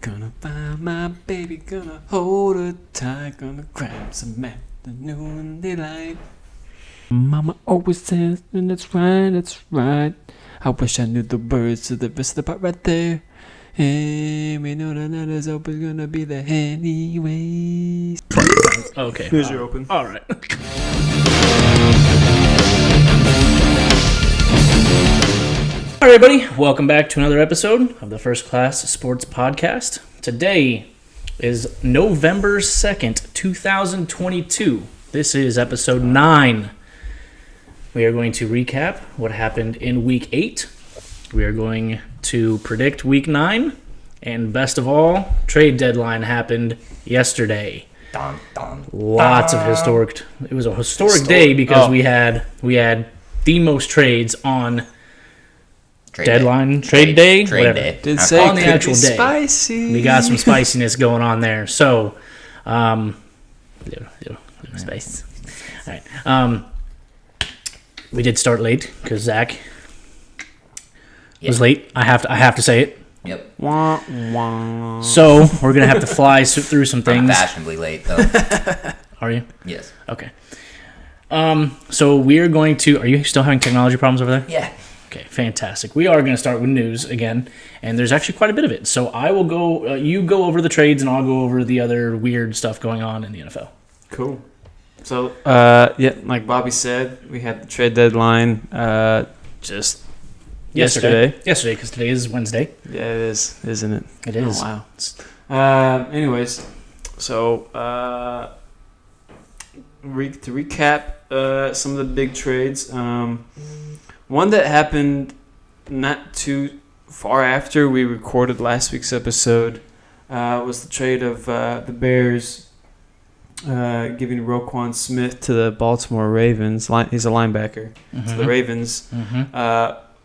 Gonna find my baby, gonna hold her tight, gonna grab some afternoon delight. Mama always says, and that's right, that's right. I wish I knew the words to the rest of the part right there. Hey, we know the letter's always gonna be there anyways. Okay. Here's your open. All right. All right, everybody. Welcome back to another episode of the First Class Sports Podcast. Today is November 2nd, 2022. This is episode 9. We are going to recap what happened in Week 8. We are going to predict Week 9. And best of all, trade deadline happened yesterday. Dun, dun, Lots of historic. It was a historic day because we had the most trades on trade day. Did say on the actual day. Spicy. We got some spiciness going on there. So, spice. All right. We did start late because Zach was late. I have to say it. Yep. Wah, wah. So we're gonna have to fly through some things. I'm fashionably late though. Are you? Yes. Okay. So we are going to. Are you still having technology problems over there? Yeah. Okay, fantastic. We are going to start with news again, and there's actually quite a bit of it. So I will go. You go over the trades, and I'll go over the other weird stuff going on in the NFL. Cool. So, like Bobby said, we had the trade deadline just yesterday. Yesterday, because today is Wednesday. Yeah, it is, isn't it? It is. Oh, wow. Anyways, so to recap some of the big trades. One that happened not too far after we recorded last week's episode was the trade of the Bears giving Roquan Smith to the Baltimore Ravens. He's a linebacker to the Ravens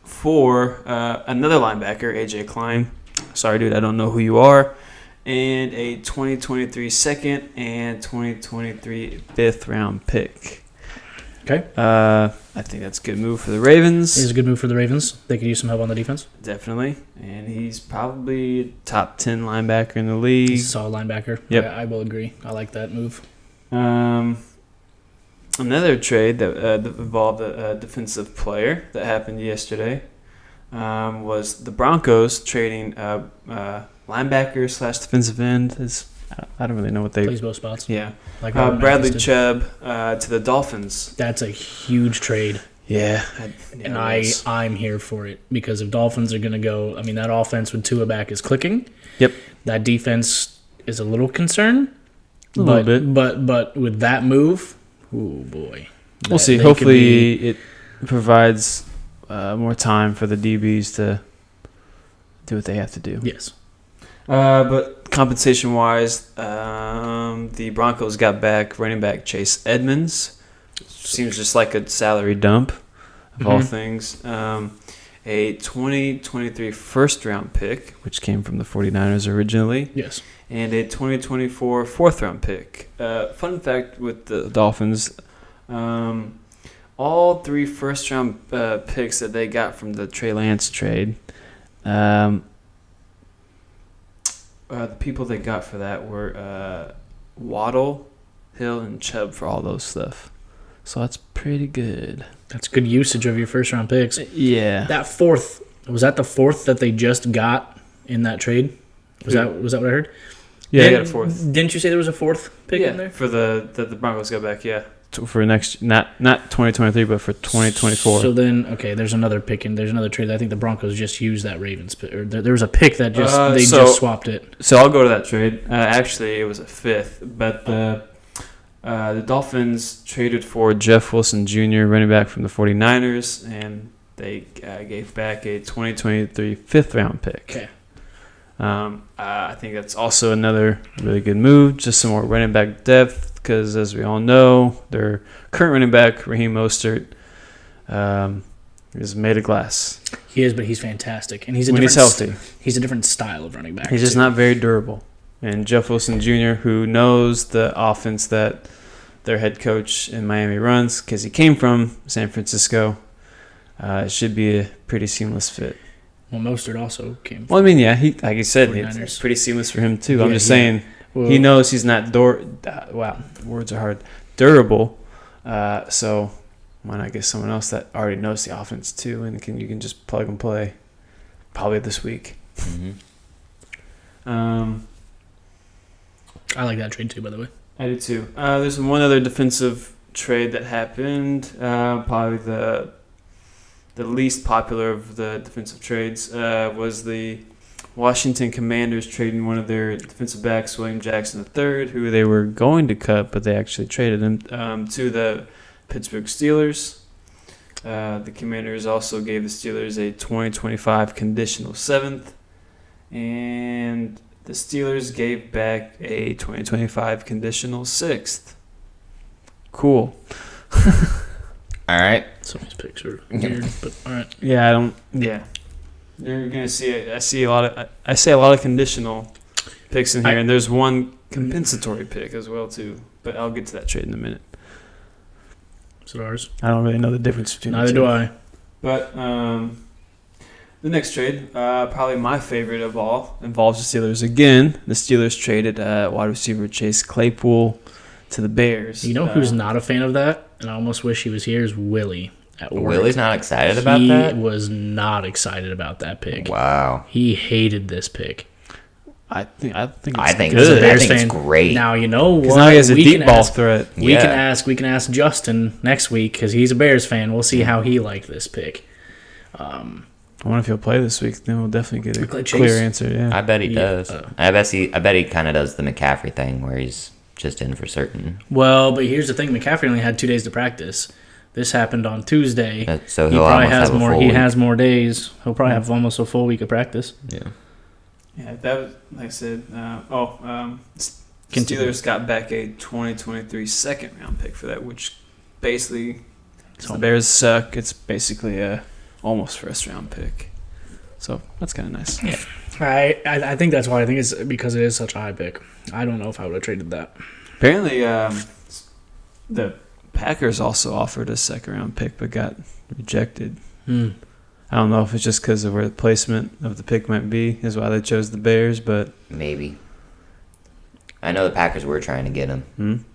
for another linebacker, AJ Klein. Sorry, dude, I don't know who you are. And a 2023 second and 2023 fifth round pick. Okay. I think that's a good move for the Ravens. It is a good move for the Ravens. They could use some help on the defense. Definitely. And he's probably a top 10 linebacker in the league. He's a solid linebacker. Yep. I will agree. I like that move. Another trade that involved a defensive player that happened yesterday was the Broncos trading linebacker / defensive end. I don't really know what they... Plays both spots. Yeah. Like Bradley Chubb to the Dolphins. That's a huge trade. Yeah. I'm here for it because if Dolphins are going to go... I mean, that offense with Tua back is clicking. Yep. That defense is a little concerned. A little bit. But with that move, oh boy. We'll see. Hopefully it provides more time for the DBs to do what they have to do. Yes. But compensation-wise, the Broncos got back running back Chase Edmonds. Seems just like a salary dump of all things. A 2023 first-round pick, which came from the 49ers originally. Yes. And a 2024 fourth-round pick. Fun fact with the Dolphins, all 3 first-round picks that they got from the Trey Lance trade, the people they got for that were Waddle, Hill, and Chubb for all those stuff. So that's pretty good. That's good usage of your first-round picks. Yeah. That fourth, was that the fourth that they just got in that trade? Was that what I heard? Yeah, they got a fourth. Didn't you say there was a fourth pick in there? For the Broncos got back, yeah. For next, not 2023, but for 2024. So then, okay, there's another pick and there's another trade. I think the Broncos just used that Ravens pick. Or there was a pick that just swapped it. So I'll go to that trade. Actually, it was a fifth, but the Dolphins traded for Jeff Wilson Jr., running back from the 49ers, and they gave back a 2023 fifth-round pick. Okay. I think that's also another really good move. Just some more running back depth. Because, as we all know, their current running back, Raheem Mostert, is made of glass. He is, but he's fantastic. And he's healthy. He's a different style of running back. He's just not very durable. And Jeff Wilson Jr., who knows the offense that their head coach in Miami runs, because he came from San Francisco, it should be a pretty seamless fit. Well, Mostert also came. Well, I mean, yeah, like you said, 49ers. it's pretty seamless for him too. I'm Yeah, just yeah. saying Well, he knows he's not words are hard. Durable. So why not get someone else that already knows the offense too, and you can just plug and play, probably this week. I like that trade too, by the way. I do too. There's one other defensive trade that happened. Probably the least popular of the defensive trades was the Washington Commanders trading one of their defensive backs, William Jackson III, who they were going to cut, but they actually traded him to the Pittsburgh Steelers. The Commanders also gave the Steelers a 2025 conditional 7th, and the Steelers gave back a 2025 conditional 6th. Cool. All right. Some of these picks are weird, but all right. Yeah, you're gonna see it. I say a lot of conditional picks in here, and there's one compensatory pick as well too. But I'll get to that trade in a minute. Is it ours? I don't really know the difference between Neither the two. do I. But the next trade, probably my favorite of all, involves the Steelers again. The Steelers traded wide receiver Chase Claypool to the Bears. You know who's not a fan of that, and I almost wish he was here, is Willie at work. Willie's not excited about He that? was not excited about that pick. Wow. He hated this pick. I think it's I think good. it's great. Now you know what? Because now he has a We deep can ball ask- threat. We Yeah. can ask Justin next week because he's a Bears fan. We'll see how he liked this pick. I wonder if he'll play this week. Then we'll definitely get a Like clear Chase? answer. Yeah. I bet he Yeah, does. I bet he kind of does the McCaffrey thing where he's just in for certain. Well, but here's the thing: McCaffrey only had 2 days to practice. This happened on Tuesday. So He he'll probably almost has have a more. full He week. has more days. He'll probably have almost a full week of practice. Yeah. Yeah, that was, like I said, Continue. Steelers got back a 2023 second round pick for that, which basically, the Bears suck. It's basically a almost first round pick. So that's kind of nice. Yeah. I think that's why. I think it's because it is such a high pick. I don't know if I would have traded that. Apparently, the Packers also offered a second round pick but got rejected. I don't know if it's just because of where the placement of the pick might be is why they chose the Bears, but Maybe. I know the Packers were trying to get him.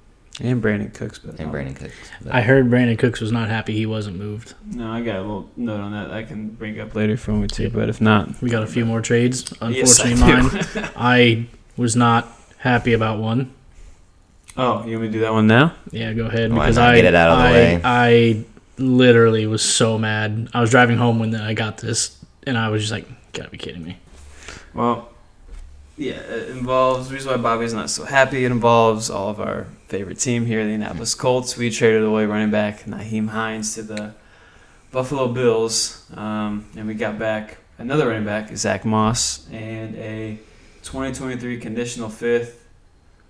and Brandon Cooks. But And Brandon Cooks. But I heard Brandon Cooks was not happy he wasn't moved. No, I got a little note on that I can bring up later if you want me to, but if not, We got a few more trades. Yes, I Unfortunately, do. mine. I was not happy about one. Oh, you want me to do that one now? Yeah, go ahead. Why Because not get it out of the way? I literally was so mad. I was driving home when I got this, and I was just like, "Gotta be kidding me!" Well, yeah, it involves, the reason why Bobby's not so happy, it involves all of our favorite team here, the Indianapolis Colts. We traded away running back Nyheim Hines to the Buffalo Bills, and we got back another running back, Zach Moss, and a 2023 conditional 5th,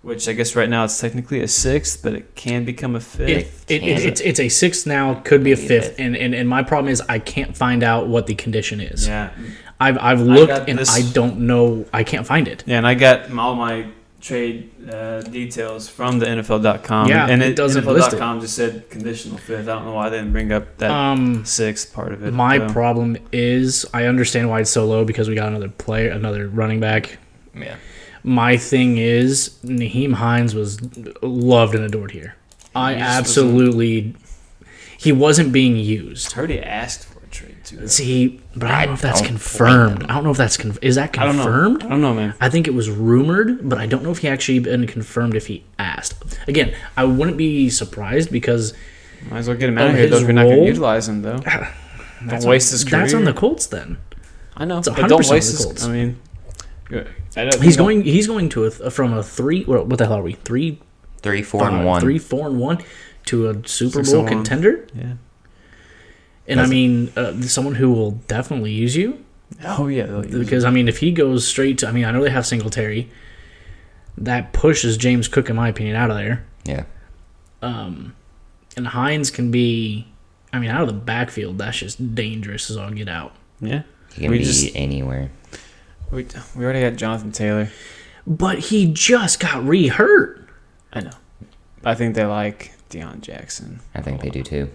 which I guess right now it's technically a 6th, but it can become a 5th. It's a 6th now, could be a 5th, and my problem is I can't find out what the condition is. Yeah. I've looked got and this- I don't know. I can't find it. Yeah, and I got all my trade details from the NFL.com. Yeah, and it doesn't list it. NFL.com just said conditional 5th. I don't know why they didn't bring up that 6th part of it. My so. problem is I understand why it's so low because we got another running back. yeah. My thing is Nyheim Hines was loved and adored here. He wasn't being used. I heard he asked for a trade too. though. See, but I don't know if that's don't confirmed. blame him. I don't know if that's is that I don't know. confirmed? I don't know, man. I think it was rumored, but I don't know if he actually been confirmed if he asked. Again, I wouldn't be surprised because Might as well get him out Of of here though his if you're not going role? to utilize him though. Don't waste his career. that's on the Colts then. I know, it's but 100% don't on waste the his. Colts. I mean, He's going to from a 3. What the hell are we? 3, 3, 4, and 1. 3, 4, and 1 to a Super 6 Bowl and 1. contender. Yeah. And I mean, someone who will definitely use you. Oh yeah. they'll use Because, I mean, if he goes straight to... I mean, I know they have Singletary. That pushes James Cook, in my opinion, out of there. Yeah. And Hines can be... I mean, out of the backfield, that's just dangerous as all get out. it. Yeah. He can We be just- anywhere. We already had Jonathan Taylor. But he just got re-hurt. I know. I think they like Deion Jackson. I think they do too.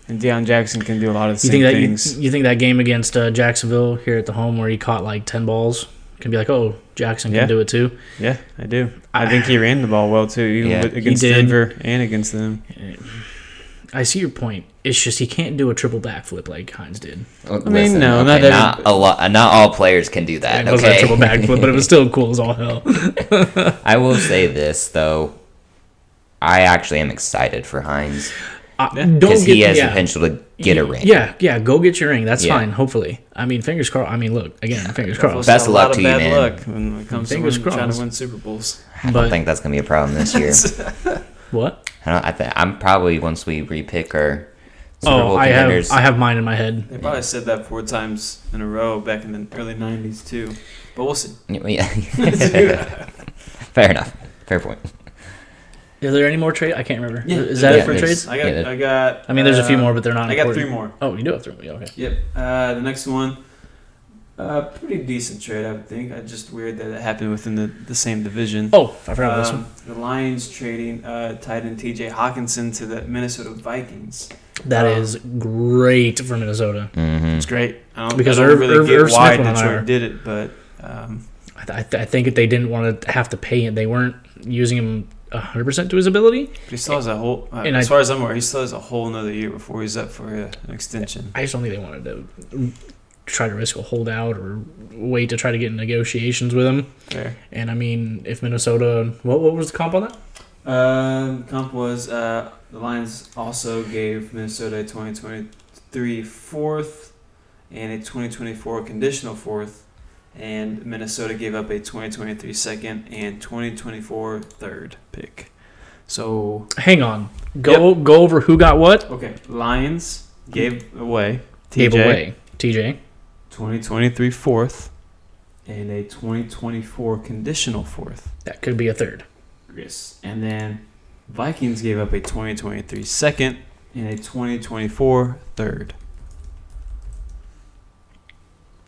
And Deion Jackson can do a lot of the You same think that things. you think that game against Jacksonville here at the home where he caught like 10 balls can be like, oh, Jackson Yeah. can do it too? Yeah, I do. I think he ran the ball well too, even Yeah. against He did. Denver and against them. I see your point. It's just he can't do a triple backflip like Hines did. Listen, no, okay, not not all players can do that. It wasn't a Okay, triple backflip, but it was still cool as all hell. I will say this though, I actually am excited for Hines Don't because he has the yeah. potential to get a ring. Yeah, go get your ring. That's Yeah. fine, hopefully. I mean, fingers crossed. I mean, look, again, fingers crossed. Best of A luck lot to you, bad man. luck when it comes Fingers to trying crossed. to win Super Bowls. I don't But think that's gonna be a problem this year. what? I'm probably once we repick our Super Oh, Bowl I contenders. have mine in my head. They probably said that 4 times in a row back in the early 90s too. But we'll see. Yeah. Fair enough. Fair point. Is there any more trade? I can't remember. Is Yeah, that it for there's- trades? I got. I mean, there's a few more, but they're not I got important. 3 more. Oh, you do have 3 more. Okay. Yep. The next one, pretty decent trade, I would think. Just weird that it happened within the same division. Oh, I forgot about this one. The Lions trading tight end T.J. Hawkinson to the Minnesota Vikings. That is great for Minnesota. Mm-hmm. It's great. Because I don't really get Irv why Smith went on IR. Detroit did it, but I think they didn't want to have to pay him. They weren't using him 100% to his ability. he still has a whole. And as far as I'm aware, he still has a whole another year before he's up for an extension. I just don't think they wanted to try to risk a holdout or wait to try to get in negotiations with him. Fair. And I mean, if Minnesota, what was the comp on that? Comp was the Lions also gave Minnesota a 2023 fourth and a 2024 conditional fourth, and Minnesota gave up a 2023 second and 2024 third pick. So Hang on, go over who got what. okay, Lions gave away Gave away TJ. 2023 fourth and a 2024 conditional fourth. That could be a third. Yes. And then Vikings gave up a 2023 second and a 2024 third.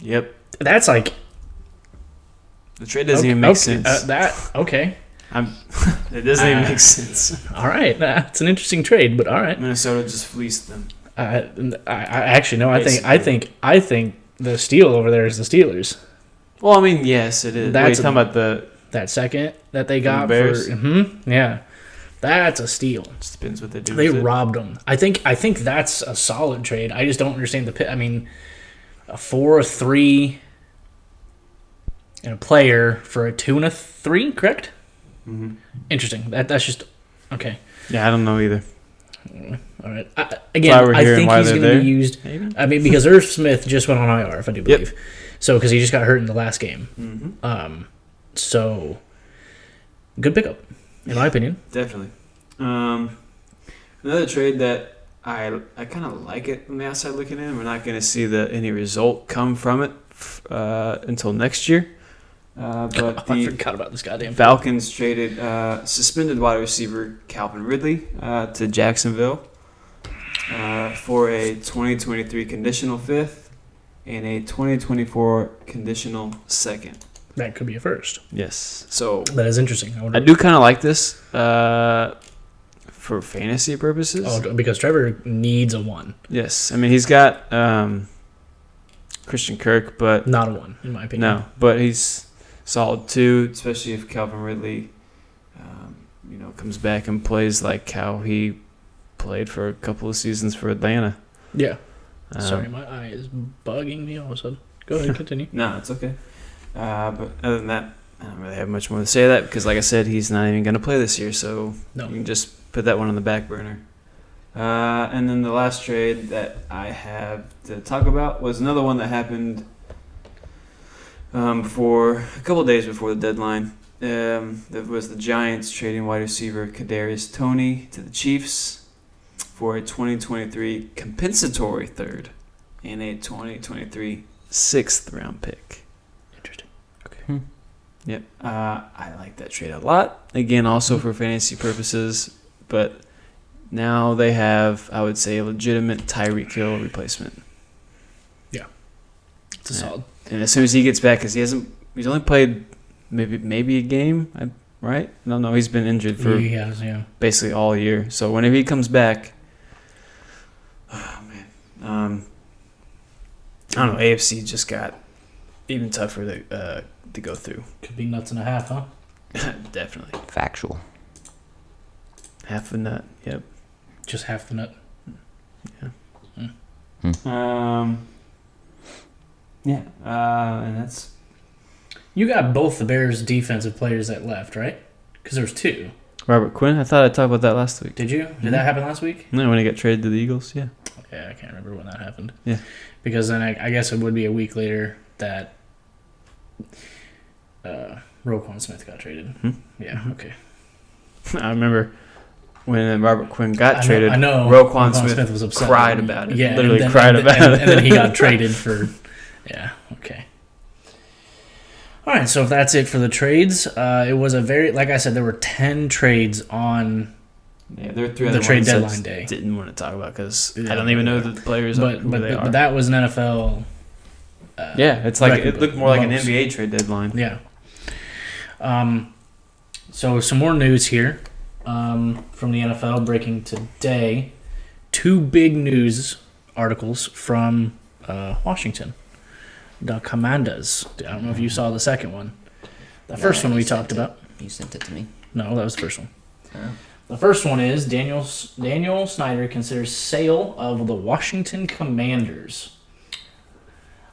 Yep. That's like The trade doesn't even make okay, sense. Okay. It doesn't even make sense. All right, that's an interesting trade, but all right. Minnesota just fleeced them. I actually no. I think the steal over there is the Steelers. Well, I mean, yes, it is. That's Wait, talking about the That second that they got the Bears? yeah, that's a steal. just depends what they do. They with it. robbed them. I think that's a solid trade. I just don't understand the pit. I mean, a 4, a 3, and a player for a 2 and a 3, correct? Mhm. Interesting. That's just okay. Yeah, I don't know either. All right. why Again, we're I here and think why he's they're going to there, be used. maybe? I mean, because Irv Smith just went on IR, if I do believe. So, because he just got hurt in the last game. Mm-hmm. So, good pickup, in my opinion. Definitely. Another trade that I kind of like it from the outside looking in. We're not going to see any result come from it until next year. But I the forgot about this goddamn. Falcons traded suspended wide receiver Calvin Ridley to Jacksonville for a 2023 conditional fifth and a 2024 conditional second. That could be a first. Yes. So That is interesting. I do kind of like this for fantasy purposes. Oh, because Trevor needs a 1, Yes. I mean, he's got Christian Kirk, but not a 1, in my opinion. no, but he's solid too, especially if Calvin Ridley, comes back and plays like how he played for a couple of seasons for Atlanta. Yeah. Um, Sorry, my eye is bugging me all of a sudden. Go ahead, continue. No, it's okay. But other than that, I don't really have much more to say to that because, like I said, he's not even going to play this year, so No. you can just put that one on the back burner. And then the last trade that I have to talk about was another one that happened for a couple days before the deadline. That was the Giants trading wide receiver Kadarius Toney to the Chiefs for a 2023 compensatory third and a 2023 sixth round pick. Interesting. Yep. I like that trade a lot. Again, also for fantasy purposes, but now they have, I would say, a legitimate Tyreek Hill replacement. It's a solid. And as soon as he gets back, because he's only played maybe a game, right? No, he's been injured for He has, yeah. basically all year. So whenever he comes back, I don't know. AFC just got even tougher to go through. Could be nuts and a half, huh? Definitely. Factual. Half a nut. Yep. Just half the nut. Yeah. And that's. You got both the Bears' defensive players that left, right? Because there was two. Robert Quinn. I thought I talked about that last week. Did you? Did that happen last week? No, when he got traded to the Eagles. Yeah. Yeah, I can't remember when that happened. Yeah. Because then I guess it would be a week later that Roquan Smith got traded. Yeah. Okay. I remember when Robert Quinn got traded. I know. Roquan Smith was upset. cried about it. Yeah, literally cried about it. And then he got traded for. Yeah. Okay. All right. So if that's it for the trades, it was a very, like I said, there were 10 trades on. Yeah, there were three the other trade ones deadline day. Didn't want to talk about because I don't even know the players. But that was an NFL. Yeah, it's like it looked more like an NBA trade deadline. Yeah. So some more news here from the NFL breaking today. 2 big news articles from Washington. The Commanders. I don't know if you saw the second one. The first one we talked about. You sent it to me. No, that was the first one. Oh. The first one is Daniel Snyder considers sale of the Washington Commanders.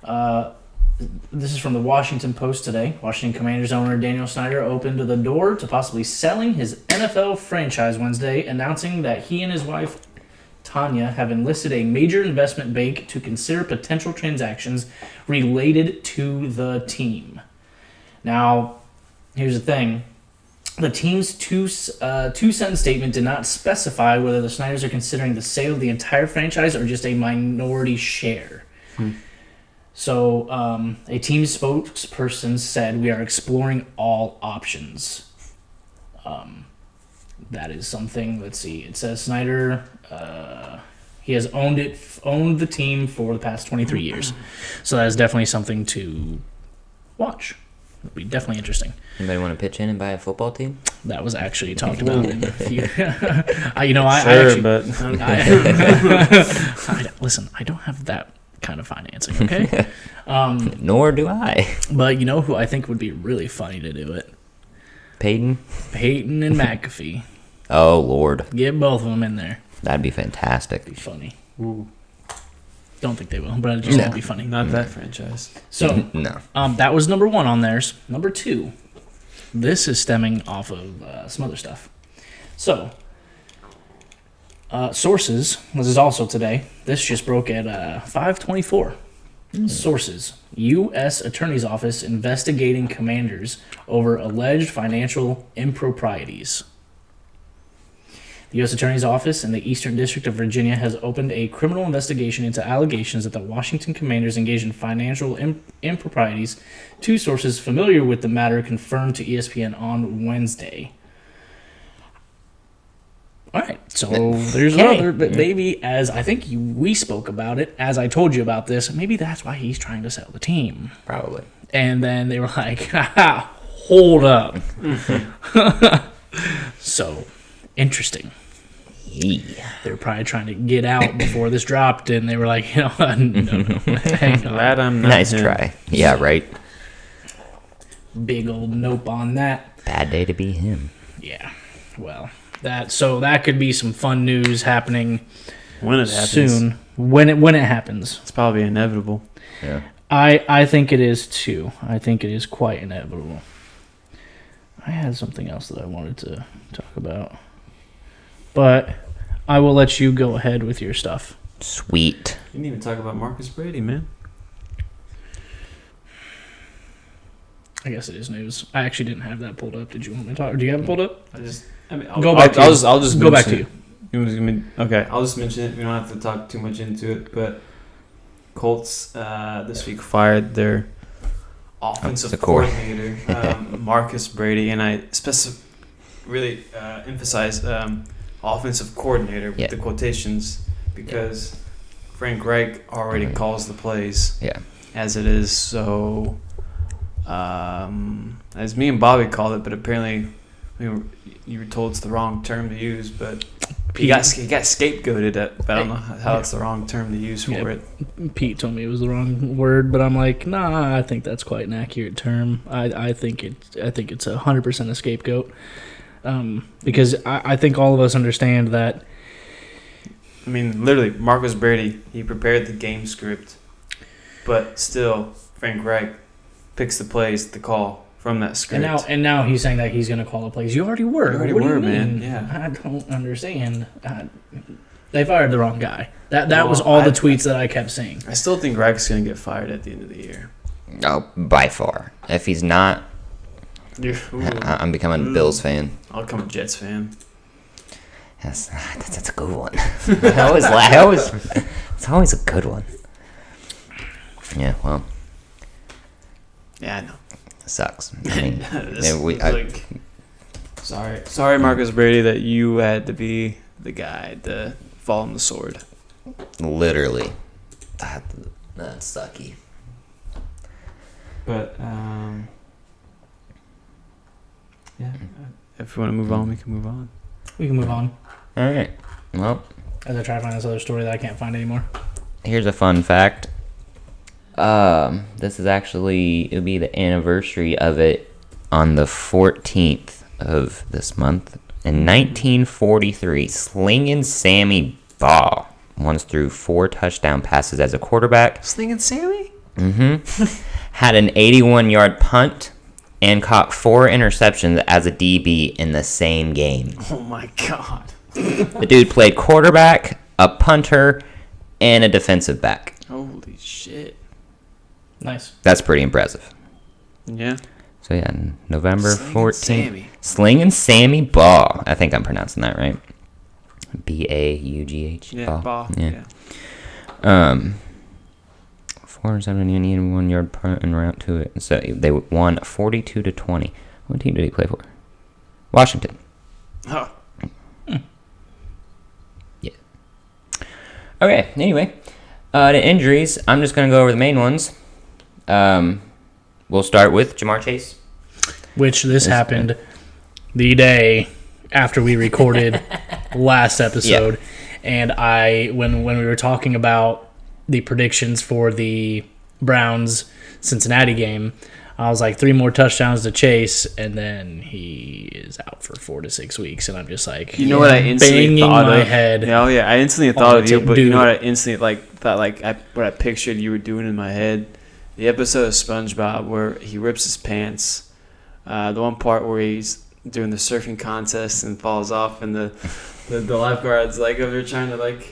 This is from the Washington Post today. Washington Commanders owner Daniel Snyder opened the door to possibly selling his NFL franchise Wednesday, announcing that he and his wife Tanya have enlisted a major investment bank to consider potential transactions related to the team. Now, here's the thing. The team's two-sentence statement did not specify whether the Snyders are considering the sale of the entire franchise or just a minority share. So, a team spokesperson said, "We are exploring all options." That is something. Let's see. It says Snyder. He has owned the team for the past 23 years. So that is definitely something to watch. It'll be definitely interesting. Anybody want to pitch in and buy a football team? That was actually talked about. Listen, I don't have that kind of financing, okay? Nor do I. But you know who I think would be really funny to do it? Peyton and McAfee. Oh, Lord. Get both of them in there. That'd be fantastic. Be funny. Ooh. Don't think they will, but it just won't be funny. Not that franchise. So, no. That was number 1 on theirs. Number 2, this is stemming off of some other stuff. So, sources, this is also today. This just broke at 5:24. Sources, U.S. Attorney's Office investigating Commanders over alleged financial improprieties. The U.S. Attorney's Office in the Eastern District of Virginia has opened a criminal investigation into allegations that the Washington Commanders engaged in financial improprieties. 2 sources familiar with the matter confirmed to ESPN on Wednesday. All right, so there's another, but maybe as I think we spoke about it, as I told you about this, maybe that's why he's trying to sell the team. Probably. And then they were like, haha, hold up. So, interesting. Yeah. They were probably trying to get out before this dropped, and they were like, no, hang on. Glad I'm not Nice him. try. Yeah, right. Big old nope on that. Bad day to be him. Yeah, well, that could be some fun news happening When it happens. soon. When it happens. It's probably inevitable. Yeah. I think it is too. I think it is quite inevitable. I had something else that I wanted to talk about, but I will let you go ahead with your stuff. Sweet. You didn't even talk about Marcus Brady, man. I guess it is news. I actually didn't have that pulled up. Did you want me to talk? Do you have it pulled up? I'll Go back to you. I'll just Go back mention to it. you. Okay, I'll just mention it. We don't have to talk too much into it, but Colts this week fired their offensive coordinator, Marcus Brady, and I really emphasize offensive coordinator with the quotations because Frank Reich already calls the plays as it is. So, as me and Bobby called it, but apparently you were told it's the wrong term to use, but he got scapegoated, but I don't know how that's the wrong term to use for it. Pete told me it was the wrong word, but I'm like, nah, I think that's quite an accurate term. I think it's 100% a scapegoat, because I think all of us understand that. I mean, literally, Marcus Brady, he prepared the game script, but still, Frank Reich picks the plays, the call from that script. And now he's saying that he's going to call the plays. You already were. You already what were, do you mean? man. Yeah. I don't understand. They fired the wrong guy. That was all the tweets that I kept seeing. I still think Reich's going to get fired at the end of the year. Oh, by far. If he's not, I'm becoming a Bills fan. I'll become a Jets fan. That's a good one. It's always a good one. Yeah, well. Yeah, I know. It sucks. I mean, sorry, Marcus Brady, that you had to be the guy to fall on the sword. Literally. That's sucky. But, yeah, if we want to move on, we can move on. We can move on. All right. Well, as I try to find this other story that I can't find anymore. Here's a fun fact. This is actually, it'll be the anniversary of it on the 14th of this month. In 1943, Slingin' Sammy Baugh once threw 4 touchdown passes as a quarterback. Slingin' Sammy? Mm-hmm. Had an 81-yard punt and caught 4 interceptions as a DB in the same game. Oh, my God. The dude played quarterback, a punter, and a defensive back. Holy shit. Nice. That's pretty impressive. Yeah. So, yeah, November 14th. Sammy. Slingin' Sammy Baugh. I think I'm pronouncing that right. B-A-U-G-H. Yeah, Baugh. Yeah. 471 punt and route to it. So they won 42-20. What team did he play for? Washington. Huh. Yeah. Okay. Anyway, the injuries. I'm just gonna go over the main ones. We'll start with Jamar Chase. Which this happened the day after we recorded last episode, and when we were talking about the predictions for the Browns Cincinnati game, I was like 3 more touchdowns to Chase, and then he is out for 4 to 6 weeks, and I'm just like, you know what I instantly banging thought my of? head. Yeah, yeah, I instantly thought of you, but dude. you know what I instantly thought what I pictured you were doing in my head? The episode of SpongeBob where he rips his pants. The one part where he's doing the surfing contest and falls off, and the lifeguard's like over there trying to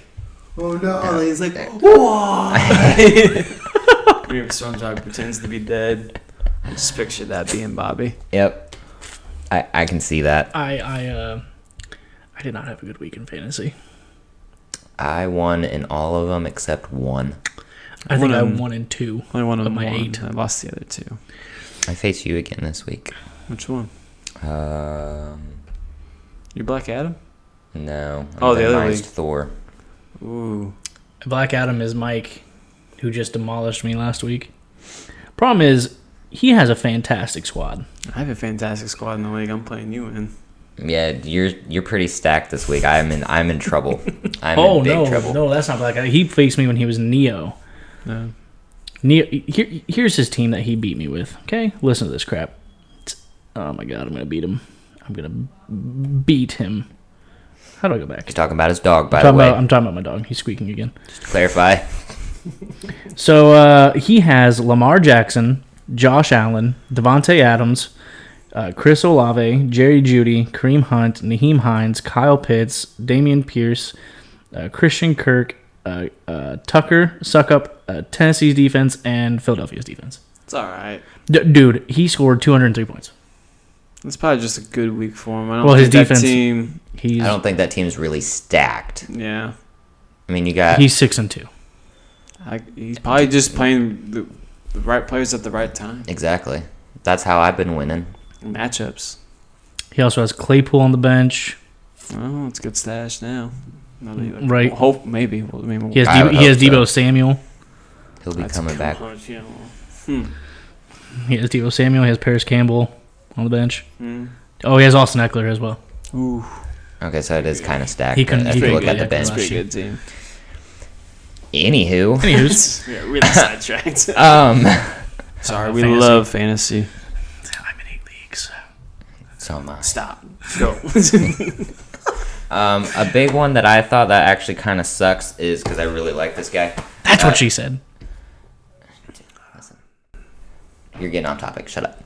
oh no, and he's like, whoa. SpongeBob pretends to be dead. I just picture that being Bobby. Yep. I can see that. I did not have a good week in fantasy. I won in all of them except one. I think I won in 2. Only one of my 8. I lost the other 2. I face you again this week. Which one? You Black Adam? No. The other league. league. Thor. Ooh. Black Adam is Mike, who just demolished me last week. Problem is, he has a fantastic squad. I have a fantastic squad in the league. I'm playing you in. Yeah, you're pretty stacked this week. I'm in trouble. I'm in big trouble. No, that's not Black Adam. He faced me when he was Neo. No. Neo. Here's his team that he beat me with. Okay, listen to this crap. Oh my God, I'm gonna beat him. I'm gonna beat him. How do I go back? He's talking about his dog, by the way. I'm talking about my dog. He's squeaking again. Just to clarify. So he has Lamar Jackson, Josh Allen, Devontae Adams, Chris Olave, Jerry Jeudy, Kareem Hunt, Naheem Hines, Kyle Pitts, Damian Pierce, Christian Kirk, Tucker, Suckup, Tennessee's defense, and Philadelphia's defense. It's all right. Dude, he scored 203 points. It's probably just a good week for him. His defense. I don't think that team's really stacked. Yeah. I mean, you got. He's 6-2. He's probably just playing the right players at the right time. Exactly. That's how I've been winning. Matchups. He also has Claypool on the bench. Oh, it's a good stash now. Right. Hope maybe. He has Deebo Samuel. He'll be coming back. He has Deebo Samuel. He has Paris Campbell on the bench. Oh, he has Austin Eckler as well. Ooh. Okay, so it is kind of stacked. He couldn't- if he you couldn't look get at the it. bench. Pretty good team. Anywho, Yeah, really sidetracked. Sorry, we Fantasy. love fantasy. I'm in 8 leagues. so am I. Stop. Go. A big one that I thought that actually kind of sucks is because I really like this guy. That's what she said. Listen, you're getting off topic. Shut up.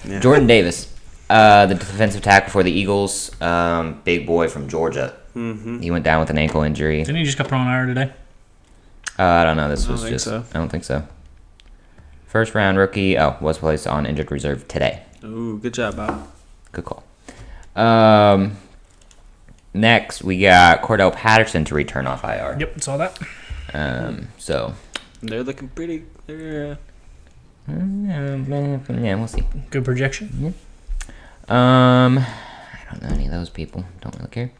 Yeah. Jordan Davis, the defensive tackle for the Eagles, big boy from Georgia. Mm-hmm. He went down with an ankle injury. Didn't he just got put on IR today? I don't know. This I don't was think just. so. I don't think so. First round rookie. Oh, was placed on injured reserve today. Ooh, good job, Bob. Good call. Next, we got Cordell Patterson to return off IR. Yep, saw that. So. They're looking pretty. They're. Yeah, we'll see. Good projection. I don't know any of those people. Don't really care.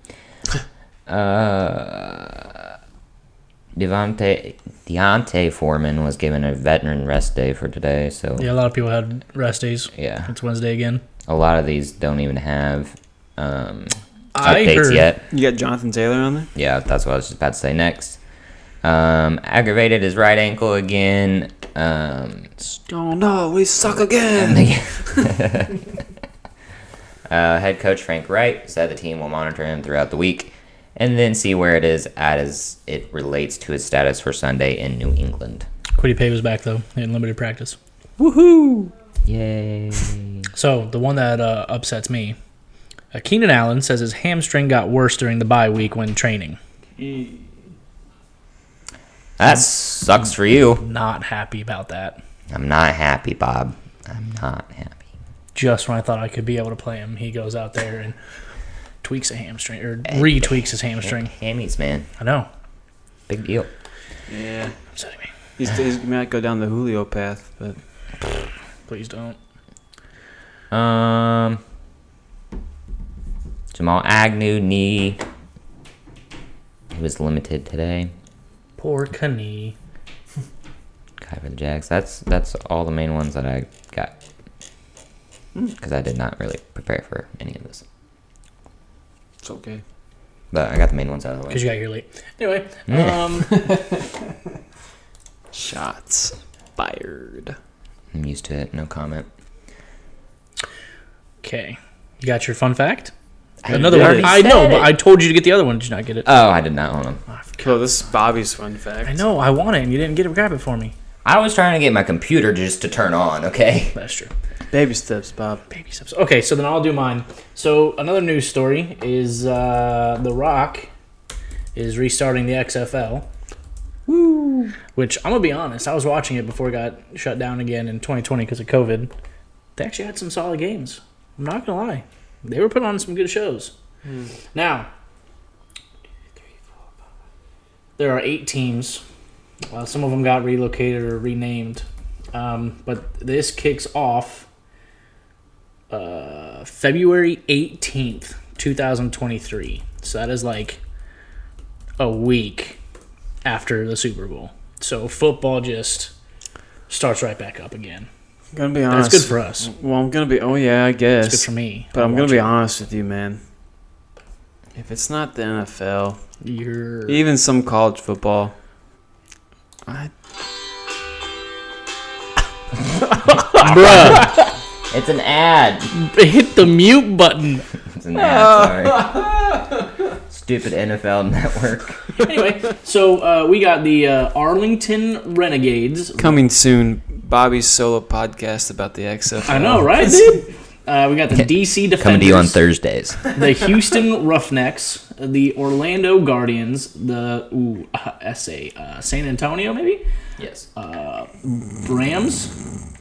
Deontay Foreman was given a veteran rest day for today, so Yeah, a lot of people had rest days. yeah. It's Wednesday again. A lot of these don't even have I updates heard- yet. You got Jonathan Taylor on there? Yeah, that's what I was just about to say next. Aggravated his right ankle again. Oh no, we suck again. Head coach Frank Wright said the team will monitor him throughout the week and then see where it is at as it relates to his status for Sunday in New England. Quiddy Pay was back, though, in limited practice. Woohoo! Yay. So, the one that upsets me, Keenan Allen says his hamstring got worse during the bye week when training. That sucks for you. Not happy about that. I'm not happy, Bob. I'm not happy. Just when I thought I could be able to play him, he goes out there and tweaks a hamstring, or retweaks his hamstring. Hammies, man. I know. Big deal. Yeah. Upsetting me. He might go down the Julio path, but Please don't. Jamal Agnew, knee. He was limited today. Poor Knee. Guy for the Jags. That's all the main ones that I got. Because I did not really prepare for any of this. it's okay. But I got the main ones out of the way. Because you got here late. Anyway, Shots fired. I'm used to it. No comment. okay. You got your fun fact? I Another already one. I know, said but it. I told you to get the other one. Did you not get it? Oh, I did not own them. Cool. This is Bobby's fun fact. I know. I want it, and you didn't get it. Grab it for me. I was trying to get my computer just to turn on, okay? That's true. Baby steps, Bob. Baby steps. Okay, so then I'll do mine. So another news story is The Rock is restarting the XFL. Woo! Which I'm gonna be honest, I was watching it before it got shut down again in 2020 because of COVID. They actually had some solid games. I'm not gonna lie, they were putting on some good shows. Now, there are 8 teams. Some of them got relocated or renamed, but this kicks off February 18th, 2023. So that is like a week after the Super Bowl. So football just starts right back up again. I'm gonna be honest. That's good for us. Well, I'm gonna be. Oh yeah, I guess. It's good for me. But I'm gonna be honest with you, man. If it's not the NFL, You're even some college football, bruh. It's an ad. Hit the mute button. It's an ad, sorry. Stupid NFL network. Anyway, so we got the Arlington Renegades. coming soon. Bobby's solo podcast about the XFL. I know, right, dude? We got the DC Defenders. Coming to you on Thursdays. The Houston Roughnecks, the Orlando Guardians, the San Antonio, maybe? Yes. Rams.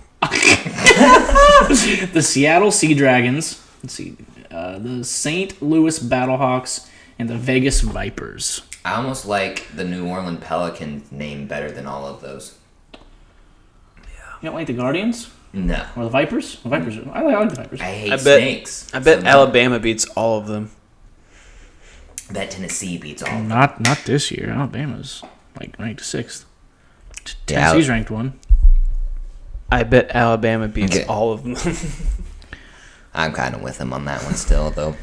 The Seattle Sea Dragons. Let's see. The St. Louis Battlehawks and the Vegas Vipers. I almost like the New Orleans Pelicans name better than all of those. You don't like the Guardians? No. Or the Vipers? The Vipers. I like the Vipers. I hate I bet- snakes. I bet So no. Alabama beats all of them. I bet Tennessee beats all of them. Not this year. Alabama's like ranked 6th. Yeah, Tennessee's ranked 1. I bet Alabama beats Okay. all of them. I'm kind of with him on that one still, though.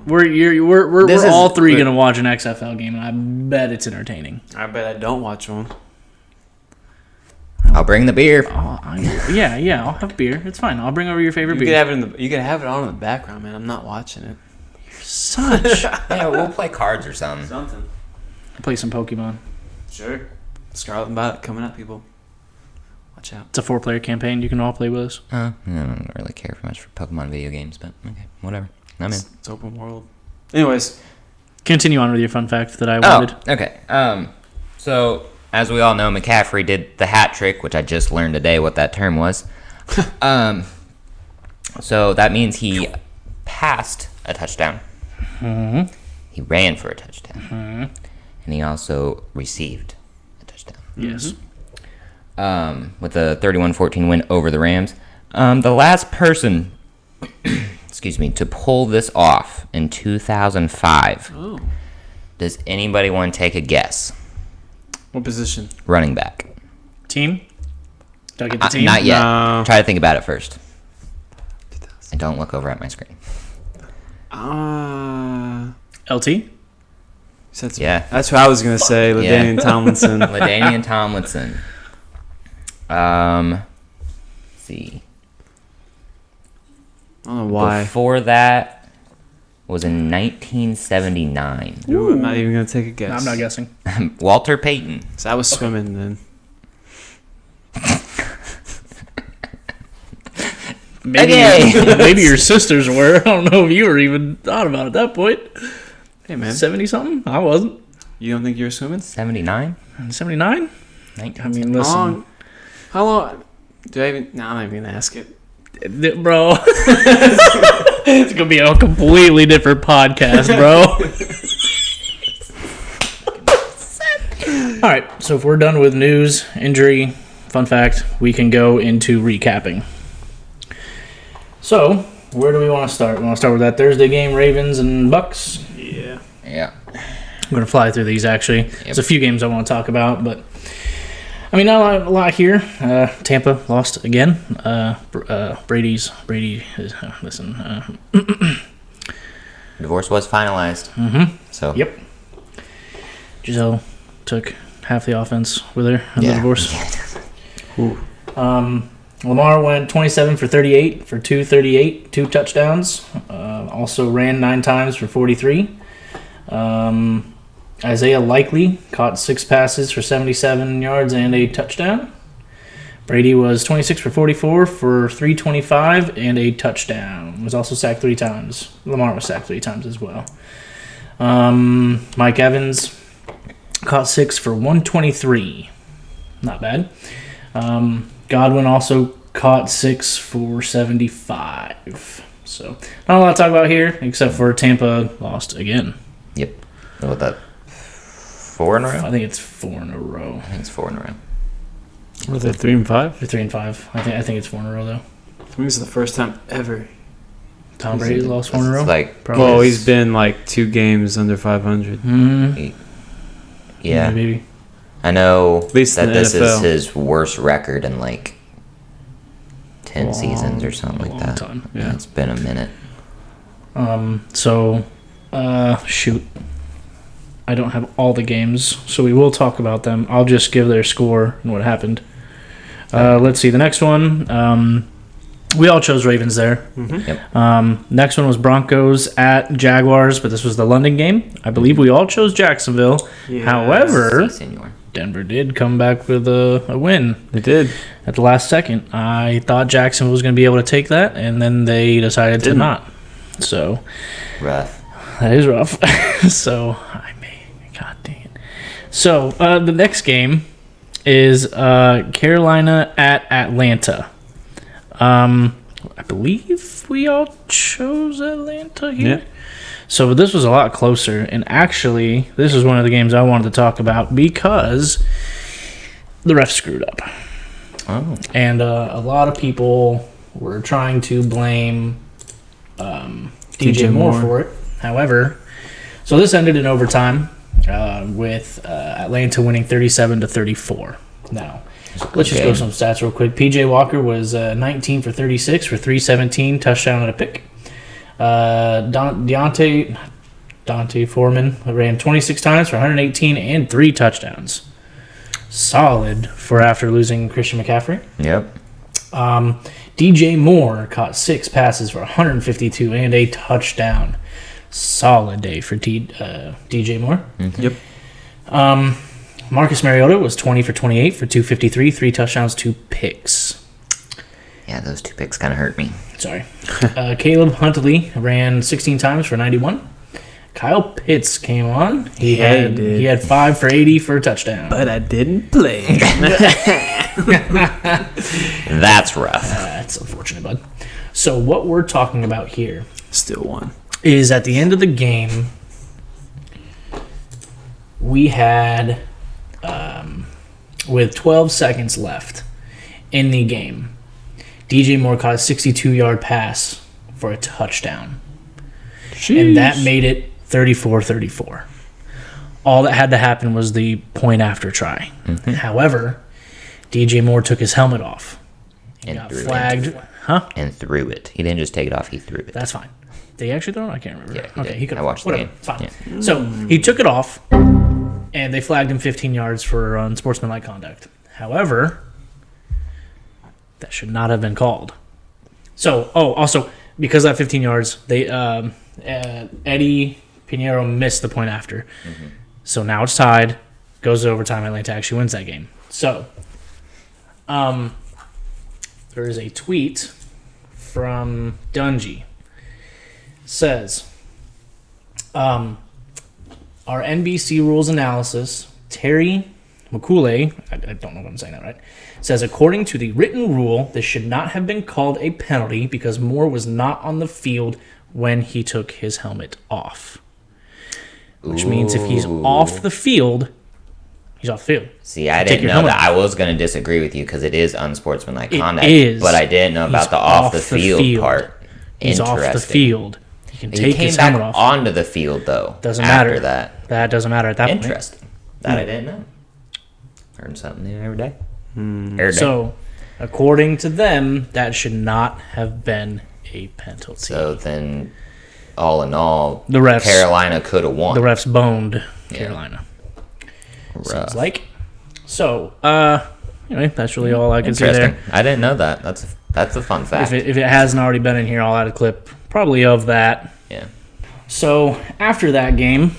We're all three gonna watch an XFL game, and I bet it's entertaining. I bet I don't watch one. I'll bring the beer. Yeah, I'll have beer. It's fine. I'll bring over your favorite beer. You can have it on in the background, man. I'm not watching it. Such. Yeah, we'll play cards or something. Play some Pokemon. Sure. Scarlet and Violet coming up, people. Watch out. It's a 4-player campaign. You can all play with us. I don't really care much for Pokemon video games, but okay, whatever. I'm in. It's open world. Anyways. Continue on with your fun fact that I wanted. Oh, okay. So, as we all know, McCaffrey did the hat trick, which I just learned today what that term was. So that means he passed a touchdown. Mm-hmm. He ran for a touchdown. Mm-hmm. And he also received a touchdown. Yes. With a 31-14 win over the Rams. The last person, to pull this off in 2005. Oh. Does anybody want to take a guess? What position? Running back. Team? Do I get the team? Not yet. No. Try to think about it first. And don't look over at my screen. LT? Yeah. That's what I was going to say. LaDainian Tomlinson. LaDainian Tomlinson. Let's see. I don't know why. Before that was in 1979. Ooh, I'm not even going to take a guess. No, I'm not guessing. Walter Payton. So I was swimming then. Maybe your sisters were. I don't know if you were even thought about it at that point. Hey, man. 70-something? I wasn't. You don't think you were swimming? 79? 79? I mean, listen. How long? Do I even... No, I'm not even going to ask it. Bro. It's going to be a completely different podcast, bro. All right, so if we're done with news, injury, fun fact, we can go into recapping. So, where do we want to start? We want to start with that Thursday game, Ravens and Bucks? Yeah. I'm going to fly through these, actually. There's a few games I want to talk about, but... I mean, not a lot here. Tampa lost again. Brady is... listen. Divorce was finalized. Mm-hmm. So. Yep. Giselle took half the offense with her in the divorce. Lamar went 27 for 38 for 238, 2 touchdowns. Also ran 9 times for 43. Isaiah Likely caught 6 passes for 77 yards and a touchdown. Brady was 26 for 44 for 325 and a touchdown. Was also sacked 3 times. Lamar was sacked 3 times as well. Mike Evans caught 6 for 123. Not bad. Godwin also caught 6 for 75. So, not a lot to talk about here, except for Tampa lost again. Yep. What about that? 4 in a row? I think it's 4 in a row. I think it's 4 in a row. Was it 3 and 5? They're 3 and 5. I think it's 4 in a row though. For me, it's the first time ever. Tom Brady's lost 4 in a row. Well, he's been like 2 games under 500. Mm-hmm. Yeah. Maybe. I know At least that this NFL. is his worst record in like 10 seasons or something like that. Time. Yeah. It's been a minute. Shoot. I don't have all the games, so we will talk about them. I'll just give their score and what happened. Let's see. The next one, we all chose Ravens there. Mm-hmm. Yep. Next one was Broncos at Jaguars, but this was the London game. I believe we all chose Jacksonville. Yes. However, Si, senor. Denver did come back with a win. They did. At the last second. I thought Jacksonville was going to be able to take that, and then they decided to not. So, Rough. that is rough. God dang it. So, the next game is Carolina at Atlanta. I believe we all chose Atlanta here. Yeah. So this was a lot closer, and actually, this is one of the games I wanted to talk about because the ref screwed up. Oh. And a lot of people were trying to blame DJ Moore for it. However, so this ended in overtime with Atlanta winning 37-34. Now, let's just go some stats real quick. PJ Walker was 19 for 36 for 317, touchdown and a pick. Dante Foreman ran 26 times for 118 and 3 touchdowns. Solid for after losing Christian McCaffrey. Yep. DJ Moore caught 6 passes for 152 and a touchdown. Solid day for DJ Moore. Mm-hmm. Yep. Marcus Mariota was 20 for 28 for 253, 3 touchdowns, 2 picks. Yeah, those 2 picks kind of hurt me. Sorry. Caleb Huntley ran 16 times for 91. Kyle Pitts came on. He had 5 for 80 for a touchdown. But I didn't play. That's rough. That's unfortunate, bud. So what we're talking about here Still won. is at the end of the game, we had, with 12 seconds left in the game, DJ Moore caught a 62-yard pass for a touchdown. Jeez. And that made it 34-34. All that had to happen was the point after try. Mm-hmm. However, DJ Moore took his helmet off and got threw flagged. it. Huh? And threw it. He didn't just take it off, he threw it. That's fine. Did he actually throw it? I can't remember. Yeah, he okay, did. he could. I watched the whatever. game. It's fine. Yeah. So he took it off, and they flagged him 15 yards for unsportsmanlike conduct. However, that should not have been called. So, also because of that 15 yards, they Eddie Pinheiro missed the point after. Mm-hmm. So now it's tied, goes to overtime. Atlanta actually wins that game. So, there is a tweet from Dungy. Says, our NBC rules analysis, Terry McCooley, I don't know if I'm saying that right, says, according to the written rule, this should not have been called a penalty because Moore was not on the field when he took his helmet off. Which means if he's off the field, he's off the field. See, I didn't know that. I was going to disagree with you because it is unsportsmanlike conduct. Is. But I didn't know about the off the field part. He's off the field. He can take his back helmet off. onto the field, though. Doesn't after matter. that. That doesn't matter at that point. Interesting. That I didn't know. Learn something new every day. Every day. So, according to them, that should not have been a penalty. So then, all in all, The refs- Carolina could have won. The refs boned Carolina. Rough. Sounds like. So, anyway, that's really all I can say Interesting. there. I didn't know that. That's a fun fact. If it hasn't already been in here, I'll add a clip probably of that. Yeah. So, after that game,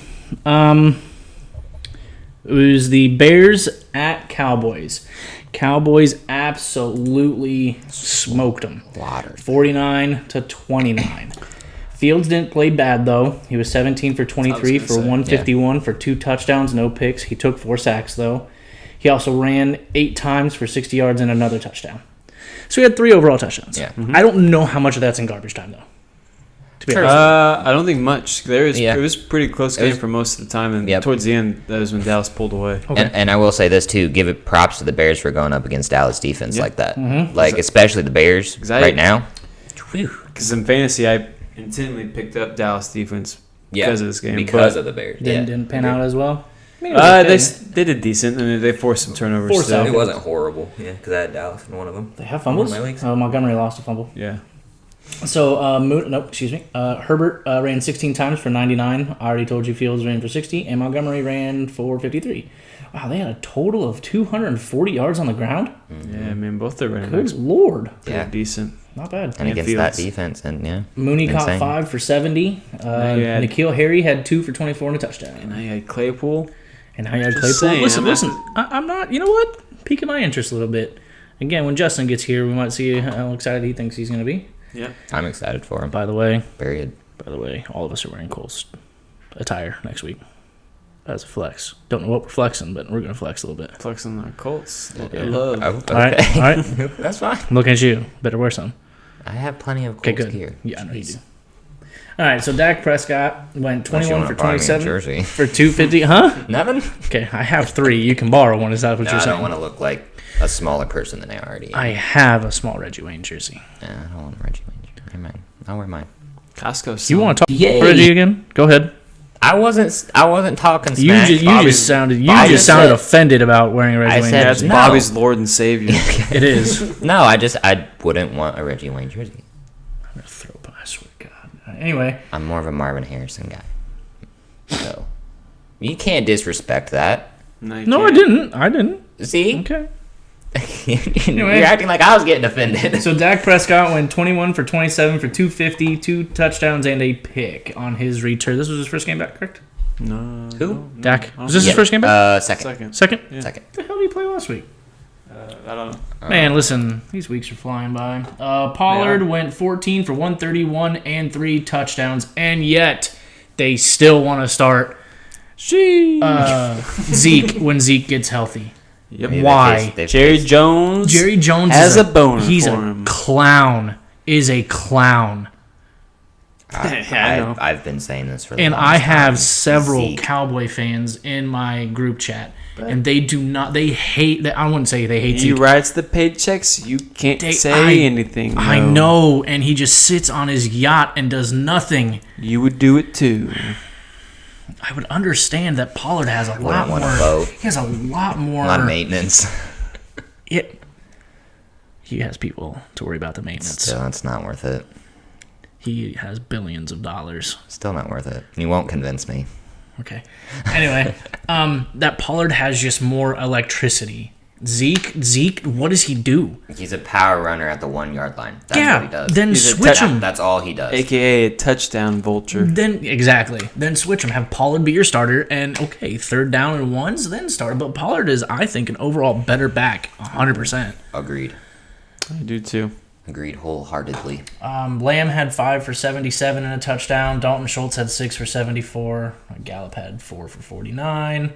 it was the Bears at Cowboys. Cowboys absolutely smoked them. Water. 49-29. Fields didn't play bad, though. He was 17 for 23 for 151 for 2 touchdowns, no picks. He took 4 sacks, though. He also ran 8 times for 60 yards and another touchdown. So he had 3 overall touchdowns. Yeah. Mm-hmm. I don't know how much of that's in garbage time, though. To be honest. I don't think much. It was pretty close game was- for most of the time, and Yep. towards the end, that was when Dallas pulled away. Okay. And I will say this too: give it props to the Bears for going up against Dallas defense Yeah. like that. Mm-hmm. Like especially the Bears Exactly. right now. Because in fantasy, I intentionally picked up Dallas defense because of this game. because of the Bears. Didn't pan out as well. I mean, it But, was okay. they did decent. I mean, they forced some turnovers. Forced still. out. It wasn't horrible, yeah, because I had Dallas in one of them. They have fumbles? One of my leagues. Montgomery lost a fumble. Yeah. So, Herbert ran 16 times for 99. I already told you Fields ran for 60, and Montgomery ran for 53. Wow, they had a total of 240 yards on the ground? Yeah, man, both their running Good backs lord. Yeah. decent. Not bad. And And against that Fields. defense, and yeah, Mooney caught insane. 5 for 70. had- N'Keal Harry had 2 for 24 and a touchdown. And I had Claypool. And now you had Just Claypool. saying, Listen. I'm not, you know what? Piquing my interest a little bit. Again, when Justin gets here, we might see how excited he thinks he's going to be. Yeah. I'm excited for him. By the way, Period. all of us are wearing Colts attire next week. As a flex. Don't know what we're flexing, but we're going to flex a little bit. Flexing our Colts. Yeah. Love. Oh, okay. All right. All right. That's fine. I'm looking at you. Better wear some. I have plenty of Okay, Colts good. gear. Yeah, I know you do. All right, so Dak Prescott went Unless you 21 wanna for buy me a 27 jersey. for 250. Huh? Nothing. Okay, I have 3. You can borrow one. Is that what No, you're I saying? don't want to look like a smaller person than I already am. I have a small Reggie Wayne jersey. Nah, I don't want Reggie Wayne. Never mind. I'll wear mine. Costco. You want to talk Yay. Reggie again? Go ahead. I wasn't talking You smack. just sounded Bobby sounded said- offended about wearing a Reggie I Wayne said That's jersey. no. Bobby's Lord and Savior. It is. No, I wouldn't want a Reggie Wayne jersey. I'm gonna throw. I swear to God, I Anyway. I'm more of a Marvin Harrison guy. So, you can't disrespect that. No, I didn't. See? Okay. You're acting like I was getting offended. So Dak Prescott went 21 for 27 for 250, 2 touchdowns, and a pick on his return. This was his first game back, correct? No. Who? Dak. Was this his first game back? Second. Second? Yeah. Second. What the hell did he play last week? I don't know. Man, listen, these weeks are flying by. Pollard went 14 for 131 and 3 touchdowns, and yet they still want to start Zeke when Zeke gets healthy. Yep. Maybe Why? Jerry Jones has a boner He's for a him. clown. Is a clown. I know. I've been saying this for the And longest I have time. several Zeke. Cowboy fans in my group chat, and they do not. They hate that. I wouldn't say they hate He Zeke. writes the paychecks. You can't They- say anything. I no. know, and he just sits on his yacht and does nothing. You would do it too. I would understand that Pollard has a lot Wouldn't want more. a boat. He has a lot more. A lot of maintenance. He has people to worry about the maintenance. Still, it's not worth it. He has billions of dollars. Still not worth it. You won't convince me. Okay. Anyway, that Pollard has just more electricity. Zeke, what does he do? He's a power runner at the 1 yard line. That's what he does. Then He's a switch him. That's all he does. AKA a touchdown vulture. Then switch him. Have Pollard be your starter, and okay, 3rd down and 1s, then start. But Pollard is, I think, an overall better back, 100%. Agreed. I do too. Agreed wholeheartedly. Lamb had 5 for 77 and a touchdown. Dalton Schultz had 6 for 74. Gallup had 4 for 49.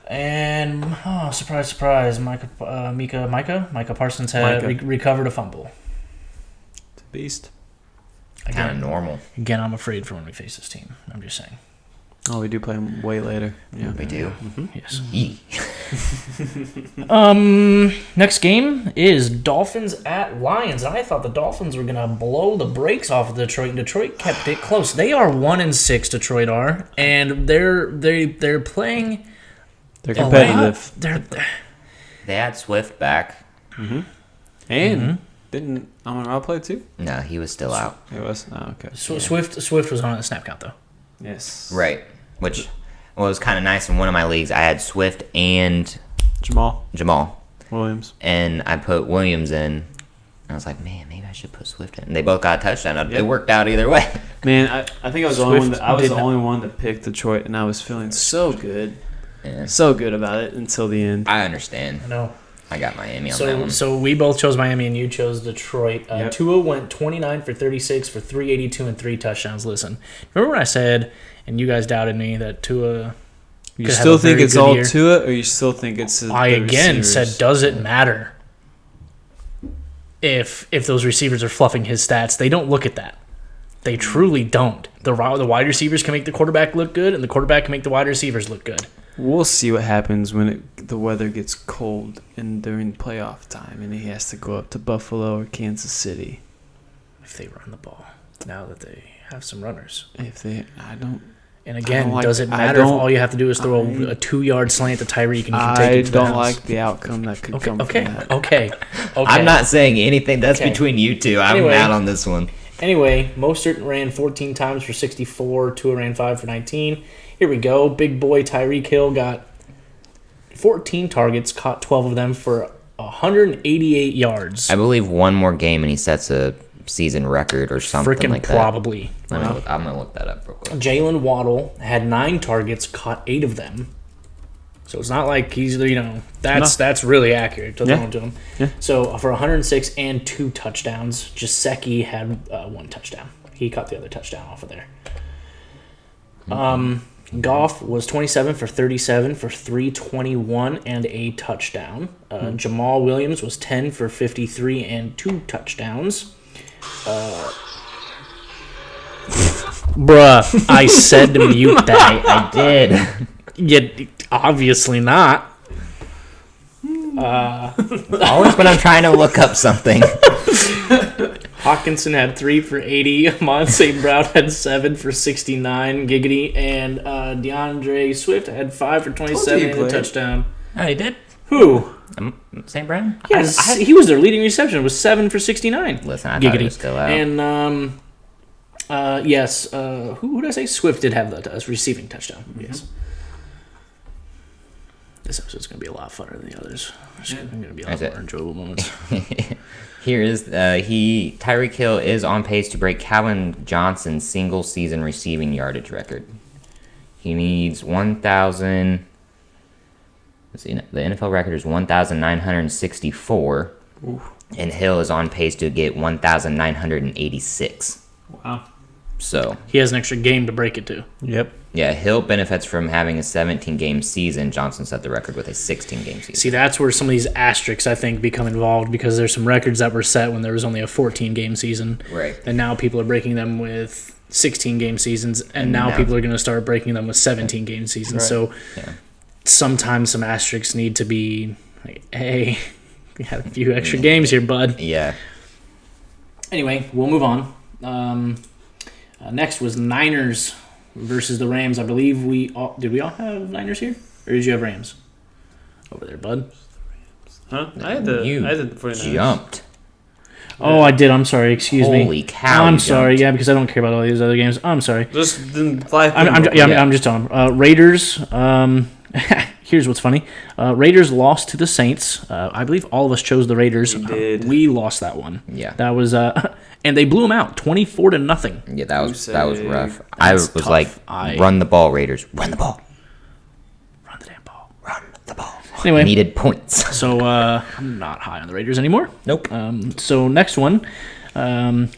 And surprise, Micah Parsons had recovered a fumble. It's a beast. Kind of normal. Again, I'm afraid for when we face this team. I'm just saying. Oh, we do play him way later. Yeah, We do. Yes. Yee. Next game is Dolphins at Lions. And I thought the Dolphins were gonna blow the brakes off of Detroit, and Detroit kept it close. They are 1-6. Detroit are, and they're playing. They're competitive. They had Swift back. And didn't Amon-Ra play too? No, he was still out. It was. Oh, okay. Swift was on the snap count though. Yes. Right. Which was kind of nice in one of my leagues. I had Swift and Jamal Williams. And I put Williams in. And I was like, man, maybe I should put Swift in. They both got a touchdown. Yep. It worked out either way. Man, I think I was the only one. Swift I was did the not- only one that picked Detroit, and I was feeling so good, Yeah. so good about it until the end. I understand. I know. I got Miami on that one. So we both chose Miami, and you chose Detroit. Yep. Tua went 29 for 36 for 382 and 3 touchdowns. Listen, remember when I said, and you guys doubted me, that Tua You could have still a think very it's good all year? Tua, or you still think it's? I the again receivers? said, does it matter if those receivers are fluffing his stats? They don't look at that. They truly don't. The wide receivers can make the quarterback look good, and the quarterback can make the wide receivers look good. We'll see what happens when the weather gets cold and during playoff time, and he has to go up to Buffalo or Kansas City. If they run the ball, now that they have some runners. And I again, don't like- does it I matter if don't- all you have to do is throw a 2-yard slant to Tyreek and you can take I it to the don't house? like the outcome that could come Okay, from that. okay. I'm not saying anything. That's Okay. between you two. I'm Anyway. out on this one. Anyway, Mostert ran 14 times for 64. Tua ran 5 for 19. Here we go. Big boy Tyreek Hill got 14 targets, caught 12 of them for 188 yards. I believe one more game and he sets a season record or something Freaking like that. probably. I'm gonna look that up real quick. Jalen Waddle had 9 targets, caught 8 of them. So it's not like he's, that's really accurate to throw to him. Yeah. So for 106 and 2 touchdowns, Gesicki had 1 touchdown. He caught the other touchdown off of there. Goff was 27 for 37 for 321 and a touchdown. Jamal Williams was 10 for 53 and 2 touchdowns. Bruh, I said to mute that. I did. Yet, obviously not. Always when I'm trying to look up something. Hawkinson had 3 for 80. Monte Brown had 7 for 69. Giggity. And DeAndre Swift had 5 for 27 and a touchdown. Oh, he did? Who? St. Brown? Yes, he was their leading reception. It was 7 for 69. Listen, I thought he Giggity. was still out. And Yes. Who did I say? Swift did have the receiving touchdown. Mm-hmm. Yes. This episode's going to be a lot funner than the others. There's going to be a lot more enjoyable moments. Here is Tyreek Hill is on pace to break Calvin Johnson's single season receiving yardage record. He needs 1,000. Let's see, the NFL record is 1,964. Ooh. And Hill is on pace to get 1,986. Wow. So he has an extra game to break it to. Yep. Yeah, Hill benefits from having a 17-game season. Johnson set the record with a 16-game season. See, that's where some of these asterisks, I think, become involved because there's some records that were set when there was only a 14-game season. Right. And now people are breaking them with 16-game seasons, and now people are going to start breaking them with 17-game seasons. Right. So sometimes some asterisks need to be like, hey, we had a few extra games here, bud. Yeah. Anyway, we'll move on. Next was Niners versus the Rams. I believe did we all have Niners here? Or did you have Rams? Over there, bud. Huh? I had the 49ers. Jumped. Oh, I did. I'm sorry. Excuse me. Holy cow. I'm sorry. Yeah, because I don't care about all these other games. I'm sorry. Just didn't fly. I'm just telling. Raiders. Here's what's funny. Raiders lost to the Saints. I believe all of us chose the Raiders. We did. We lost that one. Yeah. That was and they blew them out 24-0. Yeah, that was rough. I was tough. like, run the ball, Raiders. Run the ball. Run the damn ball. Run the ball. Anyway, needed points. So I'm not high on the Raiders anymore. Nope. So next one,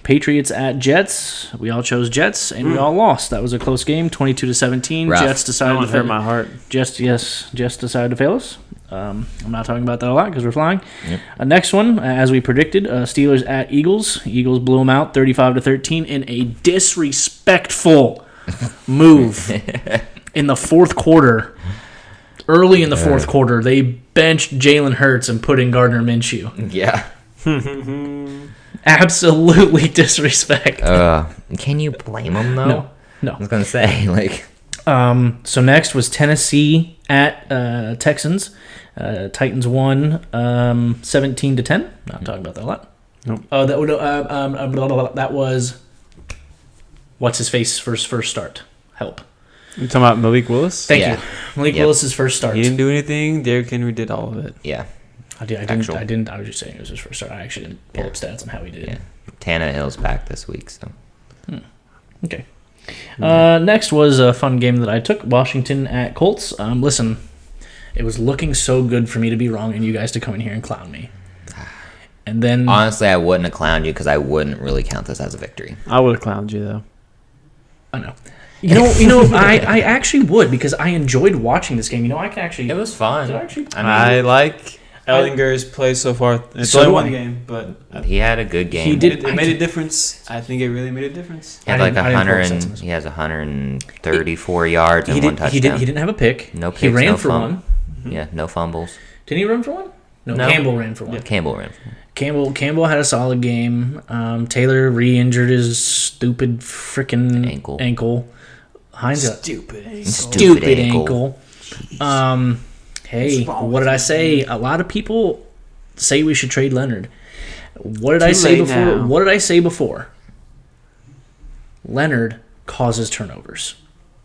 Patriots at Jets. We all chose Jets, and we all lost. That was a close game, 22-17. Rough. Jets decided to hurt my heart. Jets decided to fail us. I'm not talking about that a lot because we're flying. Yep. Next one, as we predicted, Steelers at Eagles. Eagles blew them out 35-13 in a disrespectful move in the fourth quarter. Early in the fourth quarter, they benched Jalen Hurts and put in Gardner Minshew. Yeah. Absolutely disrespect. Can you blame them, though? No. I was going to say, like... So next was Tennessee at Texans. Titans won 17-10. Not talking about that a lot. Nope. That was what's his face first start. Help. You talking about Malik Willis? Thank you. Malik Willis's first start. He didn't do anything. Derrick Henry did all of it. Yeah. I didn't. I was just saying it was his first start. I actually didn't pull up stats on how he did. Yeah. Tannehill's back this week, so. Okay. Next was a fun game that I took. Washington at Colts. Listen, it was looking so good for me to be wrong and you guys to come in here and clown me. And then Honestly, I wouldn't have clowned you because I wouldn't really count this as a victory. I would have clowned you, though. I know. I actually would because I enjoyed watching this game. I can actually... It was fun. I like Ellinger's play so far. It's only one game, but he had a good game. It made a difference. I think it really made a difference. He had like 100 he has 134 yards and one touchdown. He didn't have a pick. No picks, he ran no for one. Yeah, no fumbles. Didn't he run for one? No. Campbell ran for one. Yeah, Campbell ran for one. Campbell had a solid game. Taylor re-injured his stupid freaking ankle. Hines got stupid ankle. Hey, what did I say? A lot of people say we should trade Leonard. What did I say before? Now. What did I say before? Leonard causes turnovers.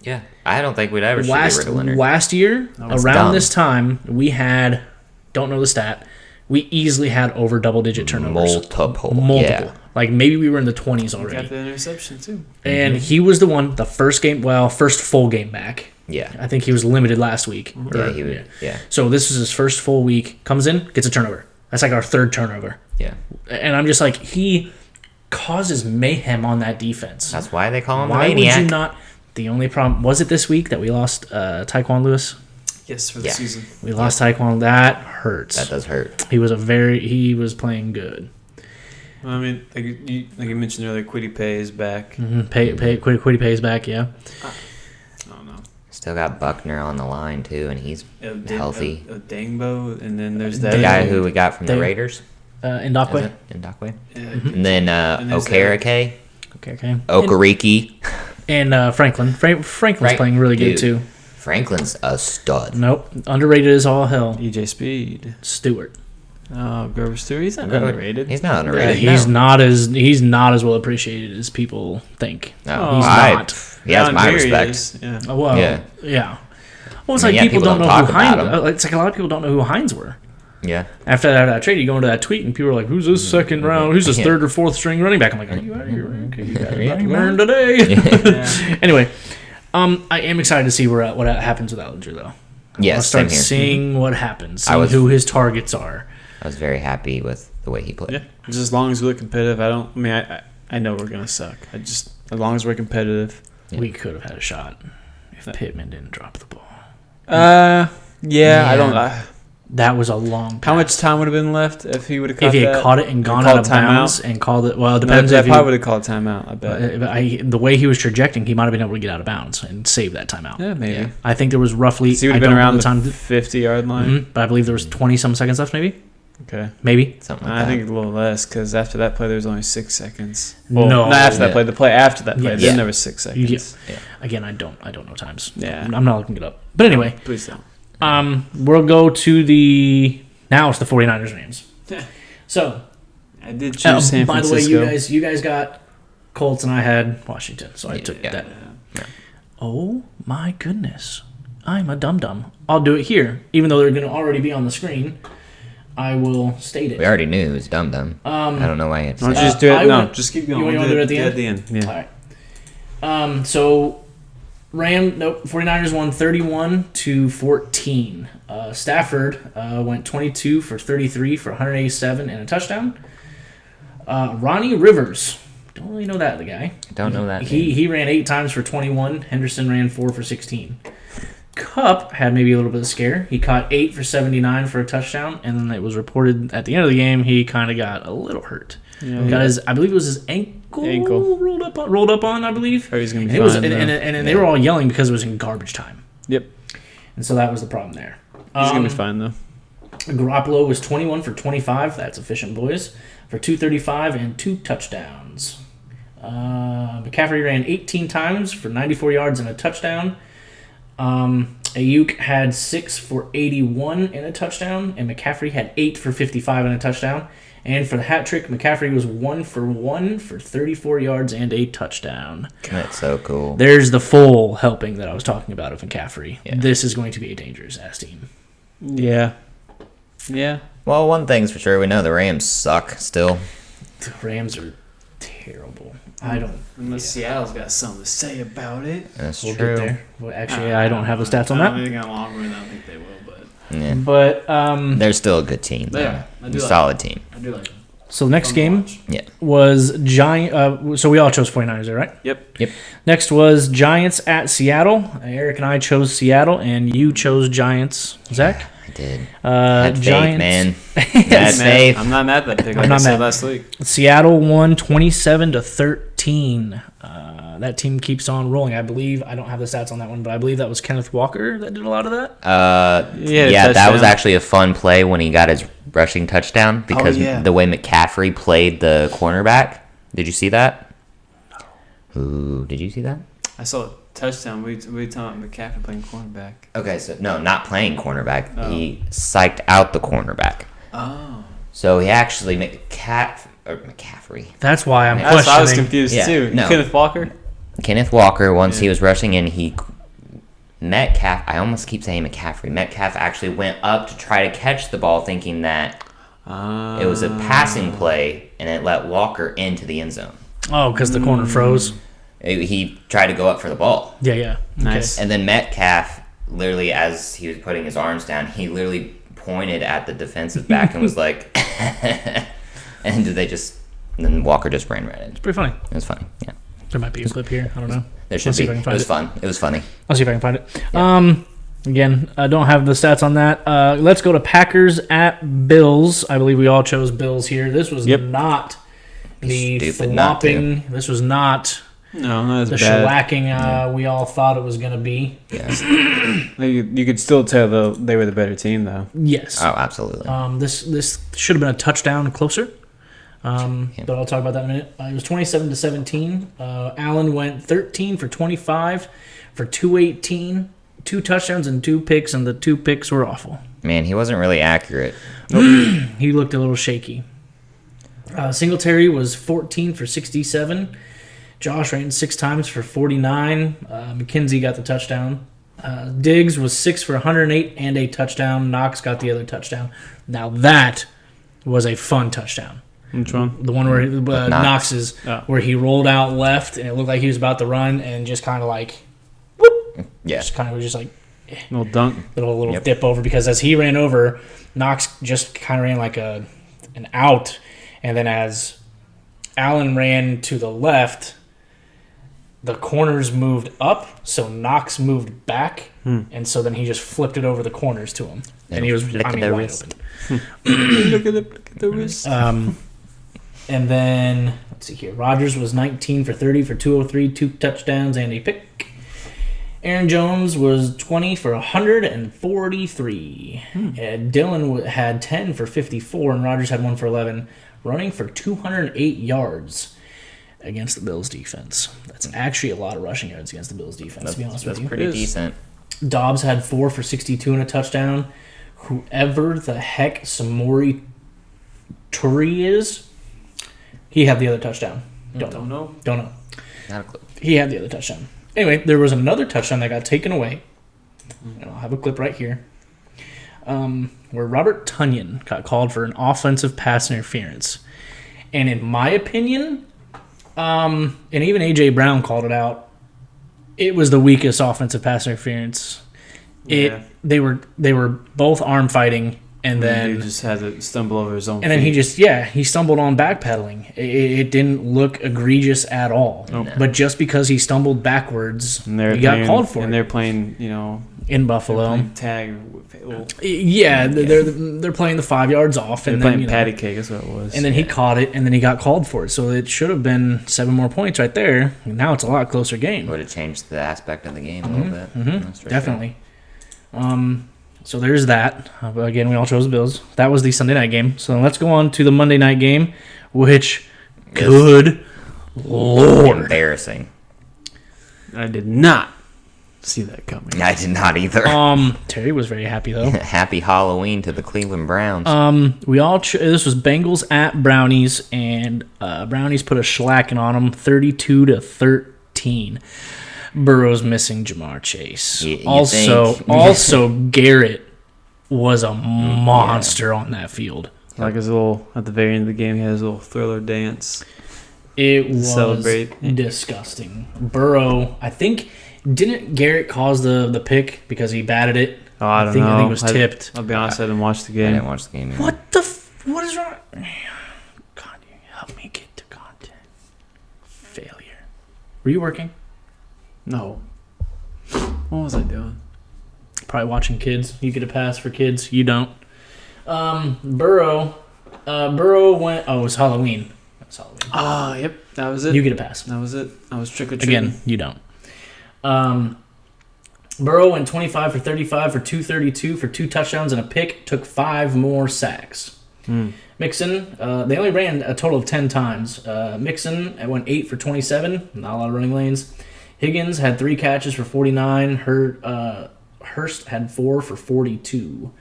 Yeah, I don't think we'd ever get rid of Leonard. Last year, around this time, we had, don't know the stat, we easily had over double-digit turnovers. Multiple. Yeah. Like, maybe we were in the 20s already. He got the interception, too. And he was the one, the first full game back. Yeah. I think he was limited last week. Yeah. So this is his first full week. Comes in, gets a turnover. That's like our third turnover. Yeah. And I'm just like, he causes mayhem on that defense. That's why they call him Why the Maniac. would you not... The only problem... Was it this week that we lost Tyquan Lewis? Yes, for the season. We lost Tyquan. That hurts. That does hurt. He was playing good. Well, I mean, like you mentioned earlier, Kwity Paye is back. Mm-hmm. Kwity Paye is back, yeah. I don't know. Still got Buckner on the line, too, and he's healthy. Dangbo, and then there's that the guy who we got from the Raiders. Ndakwe. Ndakwe. Yeah. And then Okereke. Okereke. And Franklin. Franklin's playing really good, too. Franklin's a stud. Nope. Underrated as all hell. EJ Speed. Stewart. Oh, Grover Stewart. He's not Grover- underrated. He's not Yeah, underrated. he's no. not as well appreciated as people think. No, He's I- not. He has Down my here he respect. is, Yeah. Well, Yeah. yeah. Well, it's I mean, like yeah, people don't know talk who about Hines. him. It's like a lot of people don't know who Hines were. Yeah. After that trade, you go into that tweet and people are like, "Who's this second round? Who's this Yeah. third or fourth string running back?" I'm like, "Are you out of here? Okay, you got Yeah. it. Learn today." Yeah. Anyway, I am excited to see what happens with Allinger though. Yes, I'll start same here. seeing what happens, I seeing was- who his targets are. I was very happy with the way he played. Yeah. Just as long as we look competitive, I know we're gonna suck. As long as we're competitive. Yeah. We could have had a shot if Pittman didn't drop the ball. Yeah. I don't. That was a long How pass. much time would have been left if he would have caught If he had that? caught it and gone called out of timeout? bounds and called it, well, it No, depends that if probably you, would have called timeout. I bet. the way he was trajecting, he might have been able to get out of bounds and save that timeout. Yeah, maybe. Yeah. I think there was roughly. So he would I have been don't know around the time, 50-yard line. but I believe there was 20-some seconds left, Okay. maybe. Something like I that. think a little less because after that play there was only 6 seconds. No. not after that Yeah. play. The play after that play, Yes. then Yeah. there was 6 seconds. Yeah. Again, I don't know times. Yeah. I'm not looking it up. But anyway, Please don't. we'll go to now it's the 49ers Rams. So, I did choose San by the Francisco. way, you guys got Colts and I had Washington, so I took Yeah. that. Yeah. Oh my goodness. I'm a dum-dum. I'll do it here. Even though they're going to already be on the screen, I will state it. We already knew it was dumb. I don't know why you had to Why don't say you that. just do it? I No, went- just keep you going. want to do it at the end? Yeah. All right. So 49ers won 31-14. Stafford went 22 for 33 for 187 and a touchdown. Ronnie Rivers, don't really know that, the guy. Don't know that. He ran 8 times for 21. Henderson ran 4 for 16. Cup had maybe a little bit of scare. He caught 8 for 79 for a touchdown, and then it was reported at the end of the game he kind of got a little hurt. Yeah. Got his, I believe it was his ankle. rolled up on, I believe. Oh, he's gonna be And it was, fine, and they were all yelling because it was in garbage time. Yep. And so that was the problem there. He's gonna be fine though. Garoppolo was 21 for 25. That's efficient, boys. For 235 and 2 touchdowns. McCaffrey ran 18 times for 94 yards and a touchdown. Ayuk had 6 for 81 and a touchdown, and McCaffrey had 8 for 55 and a touchdown. And for the hat trick, McCaffrey was 1 for 1 for 34 yards and a touchdown. That's so cool. There's the full helping that I was talking about of McCaffrey. Yeah. This is going to be a dangerous ass team. Yeah. Yeah. Well, one thing's for sure, we know the Rams suck still. The Rams are terrible. I don't. Unless Seattle's got something to say about it. That's We'll true. get there. Well, actually, I don't have the stats on that. I don't think they will, but Yeah. But They're still a good team. They are. I do like Solid team. I do like them. so the next game Yeah. was Giant. So we all chose 49ers there, right? Yep. Next was Giants at Seattle. Eric and I chose Seattle, and you chose Giants. Zach? I did. Had Had faith, man. Had Man, faith. I'm not mad at that pick. Like I'm not I said mad. last week. Seattle won 27-13. That team keeps on rolling. I believe I don't have the stats on that one, but I believe that was Kenneth Walker that did a lot of that. Yeah, that was touchdown. actually a fun play when he got his rushing touchdown because yeah. the way McCaffrey played the cornerback. Did you see that? Ooh, did you see that? I saw a touchdown. We talking about McCaffrey playing cornerback. Okay, so no, not playing cornerback. Oh. He psyched out the cornerback. Oh. So he actually McCaffrey. That's why I'm That's why I was questioning. confused Yeah, too. no. Kenneth Walker. Kenneth Walker, once he Yeah. was rushing in, Metcalf, I almost keep saying McCaffrey. Metcalf actually went up to try to catch the ball thinking that it was a passing play, and it let Walker into the end zone. Oh, because the corner froze. He tried to go up for the ball. Yeah, yeah. Nice. And then Metcalf, literally, as he was putting his arms down, he literally pointed at the defensive back and was like, and then Walker just ran right in. Pretty funny. It was funny, yeah. There might be a clip here. I don't know. There should Let's see be. if I can It find was it. fun. It was funny. I'll see if I can find it. Again, I don't have the stats on that. Let's go to Packers at Bills. I believe we all chose Bills here. This was not the Stupid not to. flopping. This was not No, not as the bad. shellacking we all thought it was going to be. Yes. You could still tell they were the better team though. Yes. Oh, absolutely. This should have been a touchdown closer. But I'll talk about that in a minute. It was 27-17. Allen went 13 for 25 for 218, 2 touchdowns and 2 picks, and the 2 picks were awful. Man, he wasn't really accurate. He looked a little shaky. Singletary was 14 for 67. Josh ran 6 times for 49. McKenzie got the touchdown. Diggs was 6 for 108 and a touchdown. Knox got the other touchdown. Now that was a fun touchdown. Which one? The one where Knox's, where he rolled out left and it looked like he was about to run and just kind of like, whoop, just kind of just like little dunk, little dip over, because as he ran over, Knox just kind of ran like an out, and then as Allen ran to the left, the corners moved up, so Knox moved back, and so then he just flipped it over the corners to him, and he was wide open. Look at the wrist. And then, let's see here. Rodgers was 19 for 30 for 203, 2 touchdowns, and a pick. Aaron Jones was 20 for 143. Dylan had 10 for 54, and Rodgers had 1 for 11, running for 208 yards against the Bills' defense. That's actually a lot of rushing yards against the Bills' defense, to be honest with you. That's pretty decent. Dobbs had 4 for 62 and a touchdown. Whoever the heck Samori Turi is, he had the other touchdown. Don't know. Not a clue. He had the other touchdown. Anyway, there was another touchdown that got taken away. And I'll have a clip right here. Where Robert Tonyan got called for an offensive pass interference. And in my opinion, and even A.J. Brown called it out, it was the weakest offensive pass interference. They were both arm fighting, and then he just had to stumble over his own. And then he stumbled on backpedaling. It didn't look egregious at all. Nope. But just because he stumbled backwards, he got called for it. And they're playing, in Buffalo. Tag. They're playing the 5 yards off. They're playing patty cake, that's what it was. And then he caught it, and then he got called for it. So it should have been 7 more points right there. Now it's a lot closer game. Would have changed the aspect of the game a little bit. Mm-hmm. Definitely. So there's that. Again, we all chose the Bills. That was the Sunday night game. So let's go on to the Monday night game, which, good Lord. Embarrassing. I did not see that coming. I did not either. Terry was very happy, though. Happy Halloween to the Cleveland Browns. We all this was Bengals at Brownies, and Brownies put a shellacking on them, 32-13. Burrow's missing Jamar Chase. Also Garrett was a monster on that field. Like his little, at the very end of the game, he had his little Thriller dance. It was disgusting. Burrow, I think, didn't Garrett cause the pick because he batted it? Oh, I don't know. I think it was tipped. I'll be honest, I didn't watch the I game. didn't watch the game. What is wrong? God, help me get to content. Failure. Were you working? No. What was I doing? Probably watching kids. You get a pass for kids. You don't. Burrow went. Oh, it was Halloween. That was Halloween. Oh, yep. That was it. You get a pass. That was it. I was trick or treating. Again, you don't. Burrow went 25 for 35 for 232 for 2 touchdowns and a pick. Took 5 more sacks. Mixon, they only ran a total of 10 times. Mixon went 8 for 27. Not a lot of running lanes. Higgins had 3 catches for 49. Hurst had 4 for 42.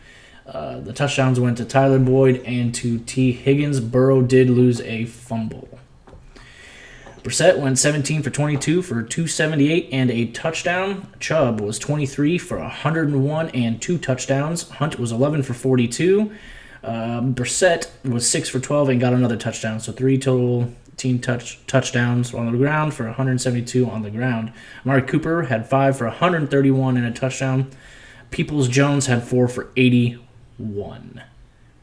The touchdowns went to Tyler Boyd and to T. Higgins. Burrow did lose a fumble. Brissett went 17 for 22 for 278 and a touchdown. Chubb was 23 for 101 and 2 touchdowns. Hunt was 11 for 42. Brissett was 6 for 12 and got another touchdown. So 3 total team touchdowns on the ground for 172 on the ground. Amari Cooper had 5 for 131 and a touchdown. Peoples-Jones had 4 for 81.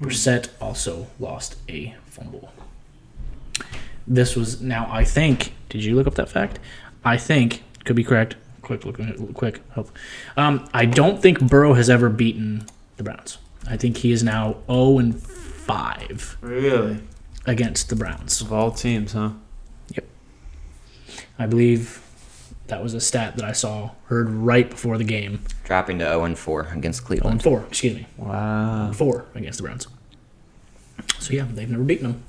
Brissett also lost a fumble. This was now, I think, did you look up that fact? I think, could be correct. Quick help. I don't think Burrow has ever beaten the Browns. I think he is now 0-5. Really? Against the Browns. Of all teams, huh? Yep. I believe that was a stat that I heard right before the game. Dropping to 0-4 against Cleveland. 0-4, excuse me. Wow. 4 against the Browns. So yeah, they've never beaten them.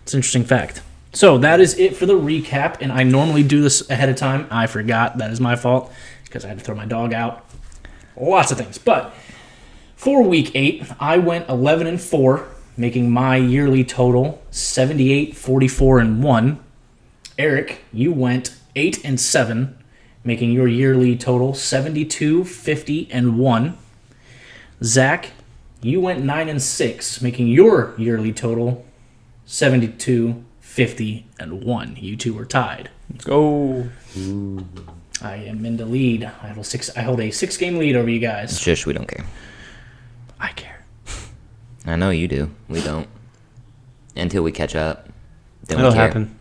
It's an interesting fact. So that is it for the recap, and I normally do this ahead of time. I forgot. That is my fault because I had to throw my dog out. Lots of things. But for week 8, I went 11-4, making my yearly total 78, 44, and 1. Eric, you went 8-7, making your yearly total 72, 50, and 1. Zach, you went 9-6, making your yearly total 72, 50, and 1. You two were tied. Let's go. I am in the lead. I hold a 6-game lead over you guys. Shush, we don't care. I care. I know you do. We don't. Until we catch up. Then It'll we care. happen.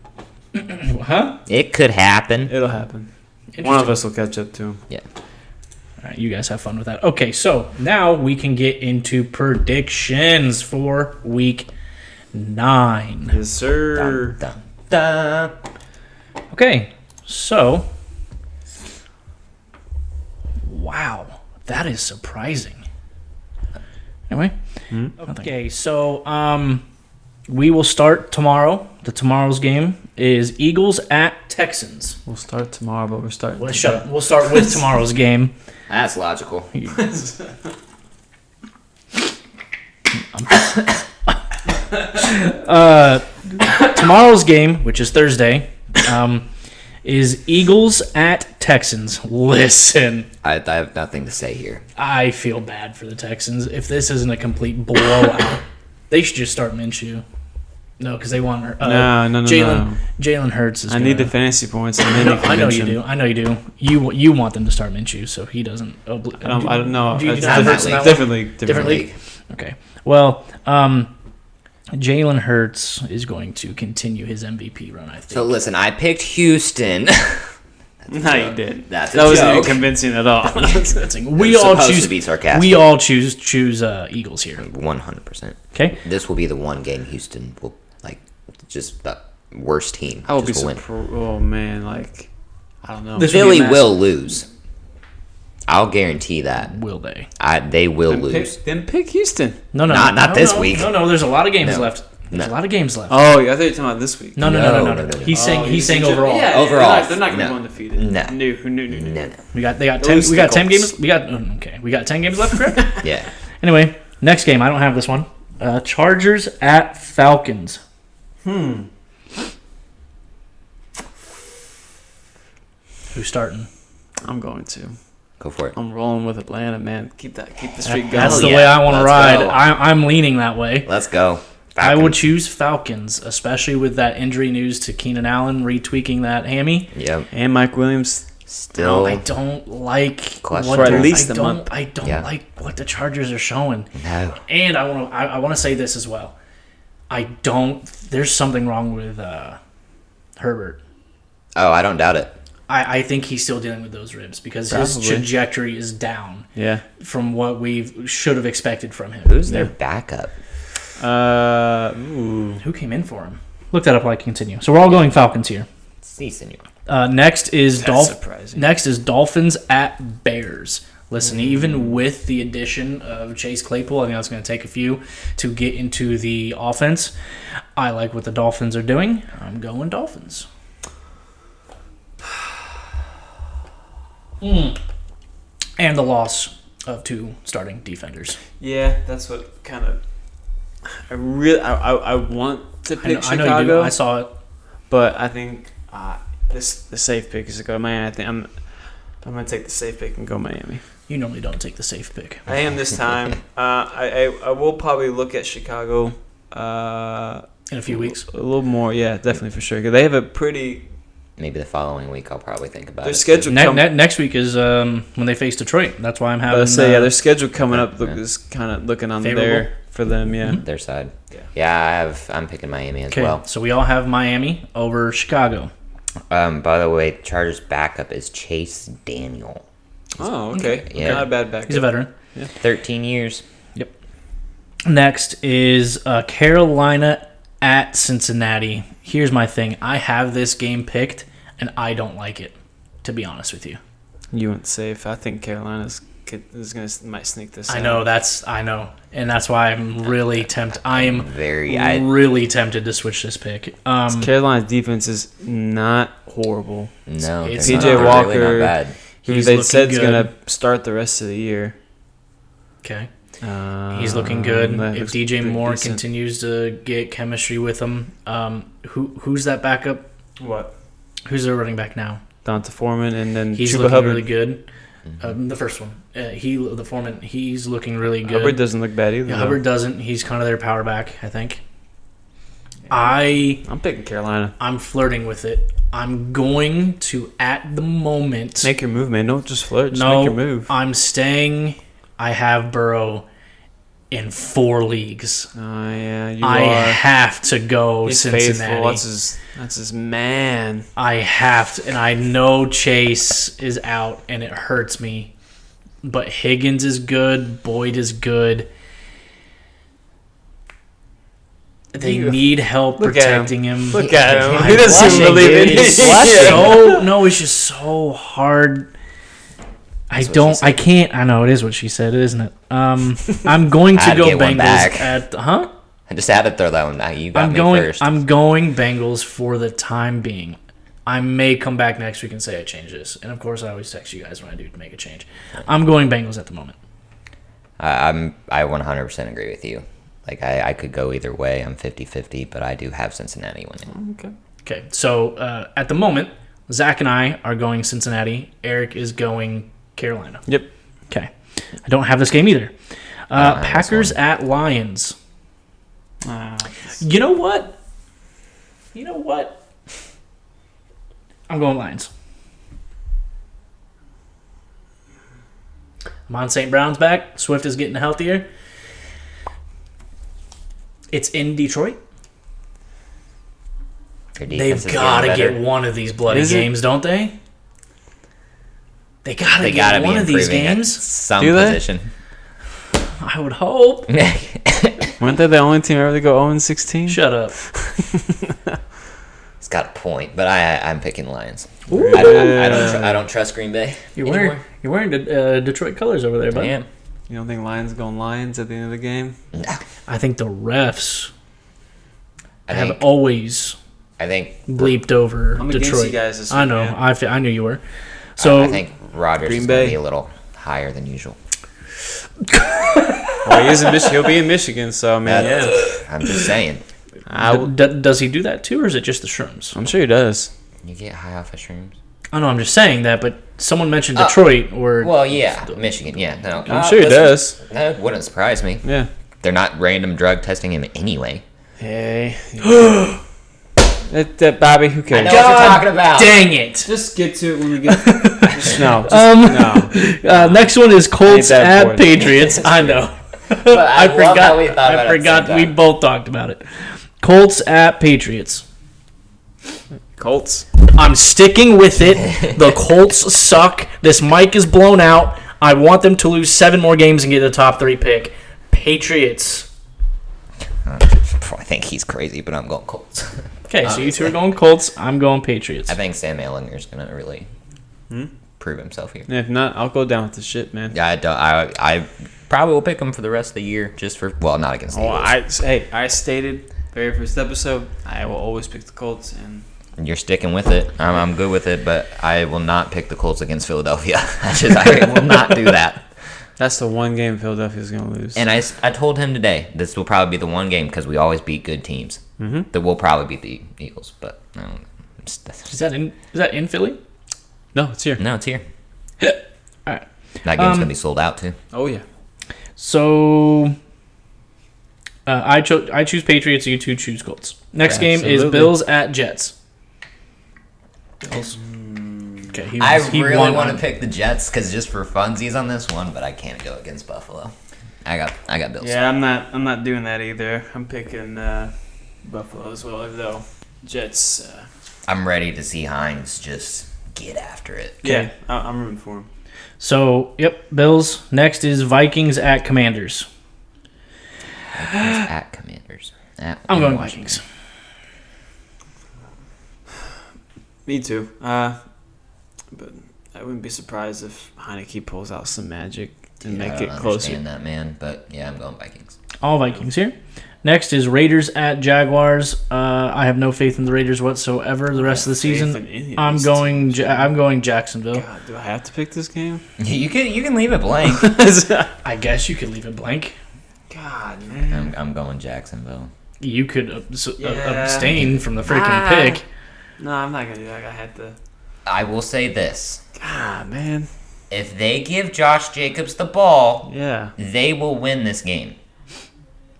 Huh? It could happen. It'll happen. One of us will catch up to him. Yeah. All right, you guys have fun with that. Okay, so now we can get into predictions for week 9. Yes, sir. Dun, dun, dun. Okay, so wow, that is surprising. Anyway, okay, so we will start tomorrow. Tomorrow's game is Eagles at Texans. We'll start tomorrow, but we're starting. Well, shut up. We'll start with tomorrow's game. That's logical. Tomorrow's game, which is Thursday, is Eagles at Texans. Listen, I have nothing to say here. I feel bad for the Texans. If this isn't a complete blowout, they should just start Minshew. No, because they want No. Jalen Hurts is. I need the fantasy points. And then I know you do. I know you do. You want them to start Minshew, so he doesn't. I don't know. Do you It's not have Hurts in that one? different league. Okay. Well, Jalen Hurts is going to continue his MVP run, I think. So listen, I picked Houston. No, you didn't. That's a That wasn't joke. convincing at all. we all supposed choose to be sarcastic. We all choose Eagles here. 100%. Okay. This will be the one game Houston will just the worst team. I will be just will win. Oh man, like I don't know. This will be Philly a massive- will lose. I'll guarantee that. Will they? They will lose. Then pick Houston. No. Not this week. No. There's a lot of games No. left. There's a lot of games left. Oh, yeah, I thought you were talking about this week. No. No. He's saying overall. Yeah, Overall, they're not going to no. go undefeated. No. No. They got 10. Those We got 10 Colts. games. We got 10 games left. Correct. Yeah. Anyway, next game. I don't have this one. Chargers at Falcons. Who's starting? I'm going to. Go for it. I'm rolling with Atlanta, man. Keep the streak going. That's the yeah. way I want to Let's ride. go. I'm leaning that way. Let's go. I would Falcons. choose Falcons, especially with that injury news to Keenan Allen retweaking that hammy. Yep. And Mike Williams. Still. I don't like Question what for at they're- least I a don't, month. I don't Yeah. like what the Chargers are showing. No. And I want to say this as well. There's something wrong with Herbert. Oh, I don't doubt it. I think he's still dealing with those ribs because his Probably. trajectory is down Yeah. from what we should have expected from him. Who's their backup? Who came in for him? Look that up while I continue. So we're all going Falcons here. Si, senor. Next is surprising. Next is Dolphins at Bears. Listen, even with the addition of Chase Claypool, I think that's going to take a few to get into the offense. I like what the Dolphins are doing. I'm going Dolphins. And the loss of 2 starting defenders. Yeah, that's what kind of. I want to pick I know you do. Chicago, I saw it. but I think the safe pick is to go Miami. I think I'm gonna take the safe pick and go Miami. You normally don't take the safe pick. I am this time. I will probably look at Chicago In a few weeks. a little more. Yeah, definitely for sure. 'Cause they have a pretty Maybe the following week I'll probably think about their it. schedule. Next week is when they face Detroit. That's why I'm having. Their schedule coming up yeah. is kind of looking on Favorable. there for them. Yeah. Their side. Yeah. Yeah, I'm picking Miami as Okay, well. so we all have Miami over Chicago. By the way, Chargers backup is Chase Daniel. Oh, okay. Yeah. Not a bad back. He's a veteran. 13 years. Next is Carolina at Cincinnati. Here's my thing. I have this game picked, and I don't like it, to be honest with you. You went safe. I think Carolina's might sneak this. I out. know, I know. And that's why I'm really tempted. I am really tempted to switch this pick. Carolina's defense is not horrible. No, It's they're not. not- PJ they're Walker, really not bad. They said he's going to start the rest of the year. Okay. He's looking good. If DJ Moore continues to get chemistry with him, who's that backup? What? Who's their running back now? Donta Foreman, and then he's Chuba looking Hubbard. really good. The first one, the Foreman, he's looking really good. Hubbard doesn't look bad either. Yeah, Hubbard doesn't. He's kind of their power back, I think. Yeah. I'm picking Carolina. I'm flirting with it. I'm going to, at the moment... Make your move, man. Don't just flirt. Just make your move. I'm staying... I have Burrow in 4 leagues. Oh, yeah. I have to go He's Cincinnati. Faithful. That's his man. I have to. And I know Chase is out, and it hurts me. But Higgins is good. Boyd is good. They need help protecting him. Look at him. He doesn't believe it. It's just so hard. I can't. I know it is what she said, isn't it? I'm going to go Bengals at. Huh? I just had to throw that one out. You got me first. I'm going Bengals for the time being. I may come back next week and say I changed this. And, of course, I always text you guys when I do to make a change. I'm going Bengals at the moment. I 100% agree with you. Like, I could go either way. I'm 50-50, but I do have Cincinnati winning. Okay. So, at the moment, Zach and I are going Cincinnati. Eric is going Carolina. Yep. Okay. I don't have this game either. Packers at Lions. You know what? I'm going Lions. Amon St. Brown's back. Swift is getting healthier. It's in Detroit. They've got to get one of these bloody games, don't they? They got to get one of these games. Some position. I would hope. Weren't they the only team ever to go 0-16? Shut up. It's got a point, but I'm picking Lions. I don't trust Green Bay. You're wearing the Detroit colors over there, bud. I am. You don't think Lions going Lions at the end of the game? No. I think the refs have always bleeped over I'm Detroit. against you guys this week, I know. man. I knew you were. So I think Rodgers is going to be a little higher than usual. Well, he'll be in Michigan, so I mean, I'm just saying. Does he do that too, or is it just the shrooms? I'm sure he does. You get high off of shrooms? I know. I'm just saying that, but someone mentioned Detroit or. Well, yeah, Michigan. Yeah, no, I'm sure he does. That wouldn't surprise me. Yeah, they're not random drug testing him anyway. Hey, that Bobby, who cares? I know what you're talking about. Dang it! Just get to it when we get. No. Next one is Colts at Patriots. I know. I forgot. We both talked about it. Colts at Patriots. Colts. I'm sticking with it. The Colts suck. This mic is blown out. I want them to lose 7 more games and get the top 3 pick. Patriots. I think he's crazy, but I'm going Colts. Okay, so you two are going Colts. I'm going Patriots. I think Sam Ehlinger's going to really prove himself here. If not, I'll go down with the shit, man. Yeah, I probably will pick him for the rest of the year, just for not against the Eagles. I stated very first episode I will always pick the Colts, and you're sticking with it. I'm good with it, but I will not pick the Colts against Philadelphia. I will not do that. That's the one game Philadelphia's going to lose. And I told him today this will probably be the one game because we always beat good teams. Mm-hmm. That will probably beat the Eagles, but no. Is that in Philly? No, it's here. No, it's here. All right. That game's gonna be sold out too. Oh yeah. So I choose Patriots. You two choose Colts. Next game is Bills at Jets. Bills. Okay, I really want to pick the Jets because just for funsies on this one, but I can't go against Buffalo. I got Bills. Yeah, I'm not doing that either. I'm picking Buffalo as well, even though Jets. I'm ready to see Hines just get after it. Yeah, I'm rooting for him. So, Bills. Next is Vikings at Commanders. Vikings at Commanders. I'm going Vikings. Me too. But I wouldn't be surprised if Heineke pulls out some magic to make it closer. I understand that, man, but yeah, I'm going Vikings. All Vikings here. Next is Raiders at Jaguars. I have no faith in the Raiders whatsoever. The rest of the season, I'm going Jacksonville. God, do I have to pick this game? You can leave it blank. I guess you could leave it blank. God, man. I'm going Jacksonville. You could abstain from the freaking pick. No, I'm not gonna do that. I had to. I will say this. God, man. If they give Josh Jacobs the ball, Yeah. they will win this game.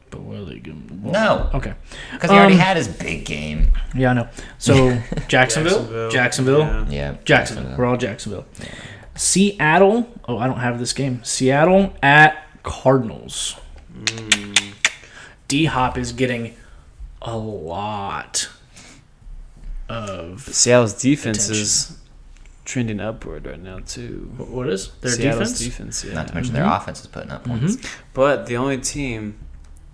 But what are they going? No. Okay. Because he already had his big game. Yeah, I know. So Jacksonville. Yeah. Jacksonville. We're all Jacksonville. Seattle. Oh, I don't have this game. Seattle at Cardinals. D-Hop is getting a lot of Seattle's defense attention. is trending upward right now too. What is their Seattle's defense? yeah. Not to mention their offense is putting up points. But the only team,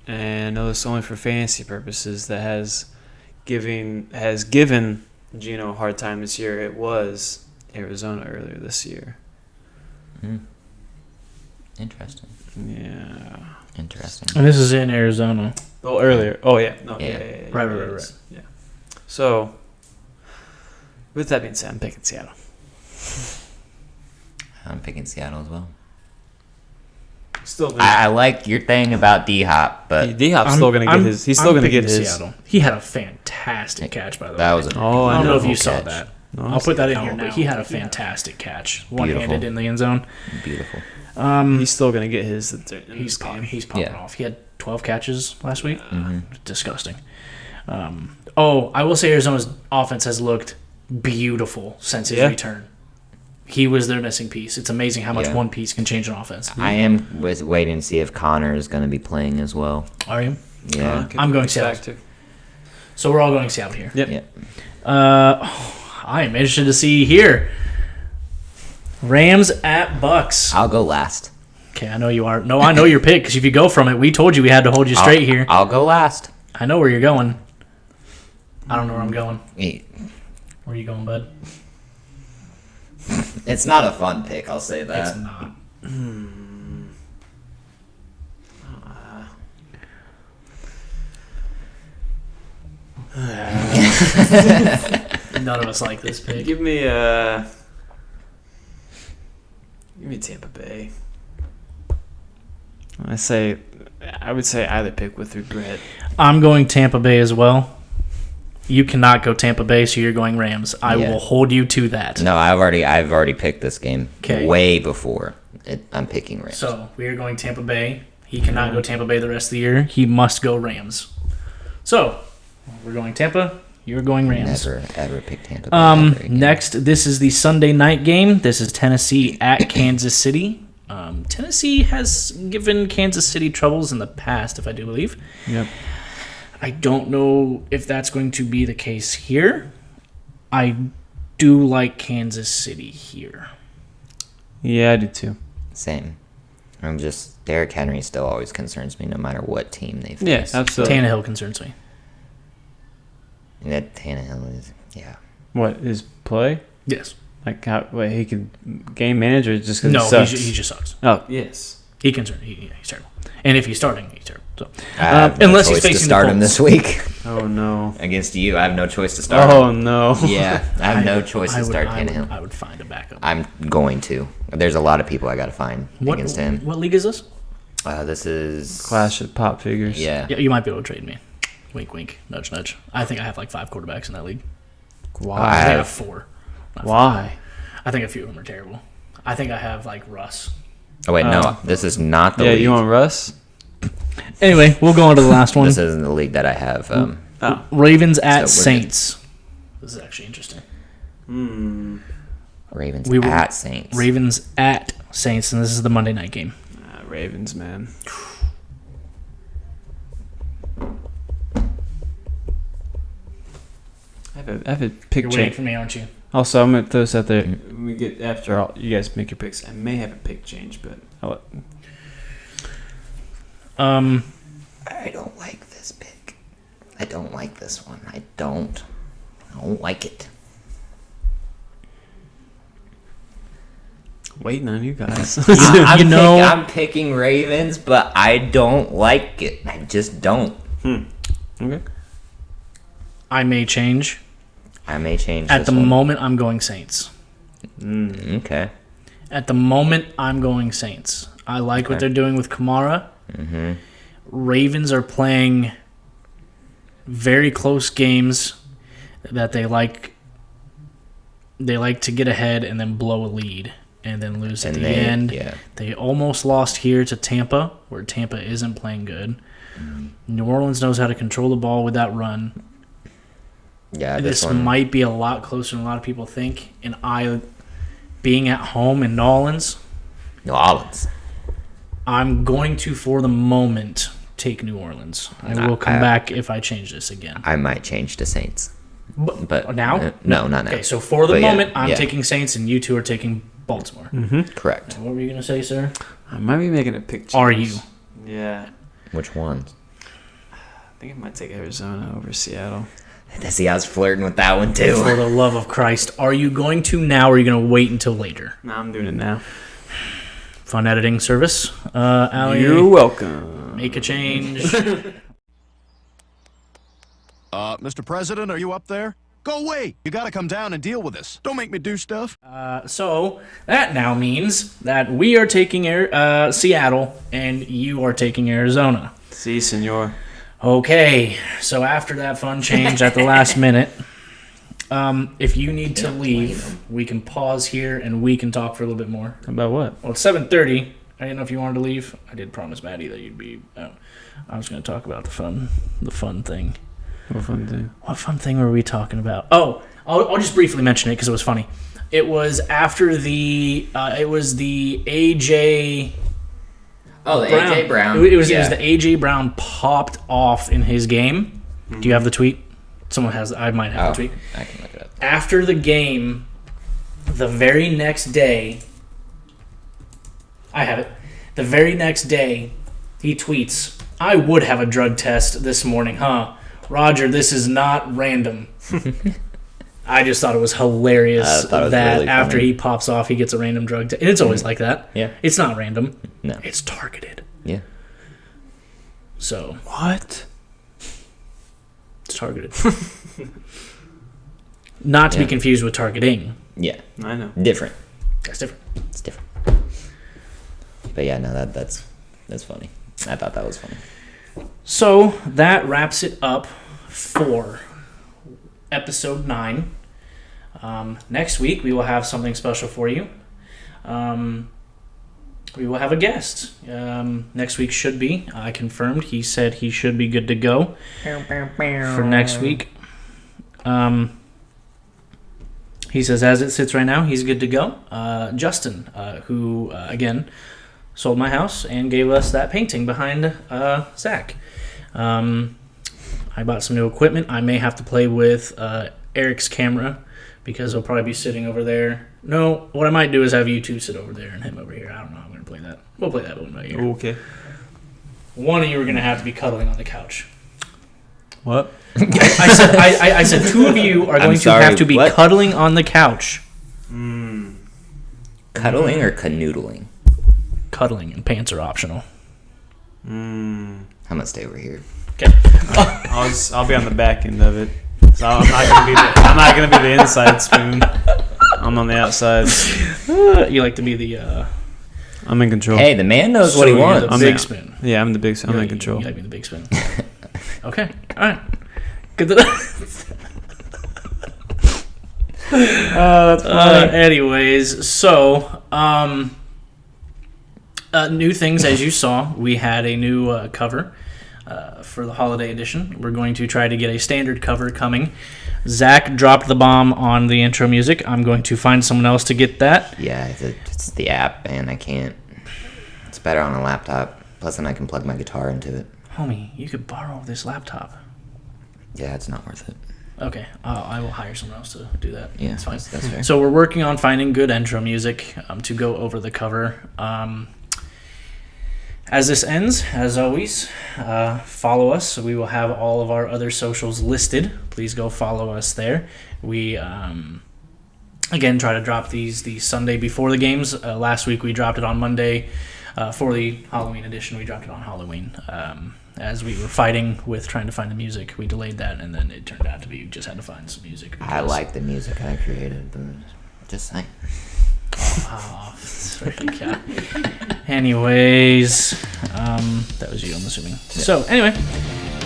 and I know this only for fantasy purposes, that has given Geno a hard time this year, it was Arizona earlier this year. Interesting. Yeah. Interesting. And this is in Arizona. Oh, earlier. Oh, yeah. No, Yeah. Right. Yeah. So, with that being said, I'm picking Seattle. I'm picking Seattle as well. Still, I like your thing about D-Hop, but D-Hop's still gonna get his. He's still gonna get his. Seattle. He had a fantastic catch, by the way. that was Oh, I don't know if you beautiful saw catch. that. No, I'll put that in no, here now. He had a fantastic catch, one-handed Beautiful. in the end zone. Beautiful. He's still gonna get his. He's popping Yeah. off. He had 12 catches last week. Mm-hmm. Disgusting. I will say Arizona's offense has looked beautiful since his return. He was their missing piece. It's amazing how much Yeah. one piece can change an offense. I am waiting to see if Connor is going to be playing as well. Are you? Yeah. I'm going Seattle. So we're all going Seattle here. Yep. Yeah. I am interested to see here. Rams at Bucks. I'll go last. Okay, I know you are. No, I know your pick because if you go from it, we told you we had to hold you straight here. I'll go last. I know where you're going. I don't know where I'm going. Eh, Where are you going, bud? It's not a fun pick, I'll say that. It's not. None of us like this pick. Give me Tampa Bay. I would say either pick with regret. I'm going Tampa Bay as well. You cannot go Tampa Bay, so you're going Rams. I Yeah. will hold you to that. No, I've already picked this game 'Kay. way before. I'm picking Rams. So we are going Tampa Bay. He cannot go Tampa Bay the rest of the year. He must go Rams. So we're going Tampa. You're going Rams. Never ever pick Tampa Bay. ever again. Next, this is the Sunday night game. This is Tennessee at Kansas City. Tennessee has given Kansas City troubles in the past, if I do believe. Yep. I don't know if that's going to be the case here. I do like Kansas City here. Yeah, I do too. Same. Derrick Henry still always concerns me no matter what team they face. Yeah, absolutely. Tannehill concerns me. And that Tannehill is, yeah. What, his play? Yes. Like how he could game manager just because No, he sucks? he just sucks. Oh, yes. He's terrible. And if he's starting, he's terrible. So, I have no unless choice he's to facing start the him Colts. this week. Oh, no. Against you, I have no choice to start Oh, him. no. Yeah, I have no choice to start I Tannehill. would find a backup. I'm going to. There's a lot of people I got to find against him. What league is this? This is Clash of pop figures. Yeah. Yeah, you might be able to trade me. Wink, wink. Nudge, nudge. I think I have like 5 quarterbacks in that league. I Why? think I have 4. Why? I think a few of them are terrible. I think I have like Russ. Oh wait, no. This is not the Yeah, league. you want Russ? Anyway, we'll go on to the last one. This isn't the league that I have. Oh. Ravens at So we're good. Saints. This is actually interesting. Ravens We were- at Saints. Ravens at Saints, and this is the Monday night game. Ravens, man. I have a pick You're waiting change. for me, aren't you? Also, I'm gonna throw this out there. When we get after all, you guys make your picks. I may have a pick change, but I don't like this pick. I don't like this one. I don't like it. Waiting on you guys. I'm picking Ravens, but I don't like it. I just don't. Okay. I may change. At the moment, I'm going Saints. Okay. At the moment, I'm going Saints. I like what they're doing with Kamara. Mm-hmm. Ravens are playing very close games that they like. They like to get ahead and then blow a lead and then lose at the end. Yeah. They almost lost here to Tampa, where Tampa isn't playing good. New Orleans knows how to control the ball with that run. Yeah, This might be a lot closer than a lot of people think. And being at home in New Orleans, I'm going to, for the moment, take New Orleans. I will come back if I change this again. I might change to Saints. But now? No, not now. Okay, so for the moment, I'm taking Saints, and you two are taking Baltimore. Mm-hmm. Correct. What were you going to say, sir? I might be making a pick. Are you? Yeah. Which ones? I think I might take Arizona over Seattle. See, I was flirting with that one too. For the love of Christ, are you going to now, or are you going to wait until later? No, I'm doing it now. Fun editing service. Allie, you're welcome. Make a change. Mr. President, are you up there? Go away! You gotta come down and deal with this. Don't make me do stuff. So that now means that we are taking Seattle, and you are taking Arizona. Si, senor. Okay, so after that fun change at the last minute, if you need to leave, we can pause here and we can talk for a little bit more. About what? Well, it's 7:30. I didn't know if you wanted to leave. I did promise Maddie that you'd be out. I was going to talk about the fun thing. What fun thing? What fun thing were we talking about? Oh, I'll just briefly mention it because it was funny. It was after the AJ. Oh, the Brown. AJ Brown. It was the AJ Brown popped off in his game. Mm-hmm. Do you have the tweet? Someone has. I might have the tweet. I can look it up. After the game, the very next day, I have it. The very next day, he tweets, "I would have a drug test this morning, huh? Roger, this is not random." I just thought it was hilarious that really after he pops off, he gets a random drug test. And it's always like that. Yeah. It's not random. No. It's targeted. Yeah. So. What? It's targeted. Not to be confused with targeting. Yeah. I know. Different. That's different. It's different. But yeah, no, that's funny. I thought that was funny. So that wraps it up for episode 9. Next week we will have something special for you. We will have a guest. Next week should be. I confirmed. He said he should be good to go for next week. He says as it sits right now, he's good to go. Justin, who, again, sold my house and gave us that painting behind Zach. I bought some new equipment. I may have to play with Eric's camera because he'll probably be sitting over there. No, what I might do is have you two sit over there and him over here. I don't know how I'm going to play that. We'll play that one right here. Okay. One of you are going to have to be cuddling on the couch. What? I said two of you are going to have to be cuddling on the couch. Cuddling or canoodling? Cuddling, and pants are optional. I'm gonna stay over here. Okay. I'll be on the back end of it. So I'm not gonna be the inside spoon. I'm on the outside. You like to be the. I'm in control. Hey, the man knows what he wants. I'm the big spoon. Yeah, I'm the big spoon. I'm in control. You like being the big spoon. Okay. All right. Good. That's funny. Anyways, so new things as you saw. We had a new cover for the holiday edition. We're going to try to get a standard cover coming. Zach dropped the bomb on the intro music. I'm going to find someone else to get that. Yeah, it's the app, and I can't. It's better on a laptop. Plus, then I can plug my guitar into it. Homie, you could borrow this laptop. Yeah, it's not worth it. Okay, I will hire someone else to do that. Yeah, that's fine. That's fair. So we're working on finding good intro music to go over the cover. As this ends, as always, follow us. We will have all of our other socials listed. Please go follow us there. We again, try to drop these the Sunday before the games. Last week we dropped it on Monday. For the Halloween edition, we dropped it on Halloween. As we were fighting with trying to find the music, we delayed that, and then it turned out to be we just had to find some music. I like the music I created, but just saying. Yeah. Anyways, that was you, I'm assuming. Yeah. So, anyway,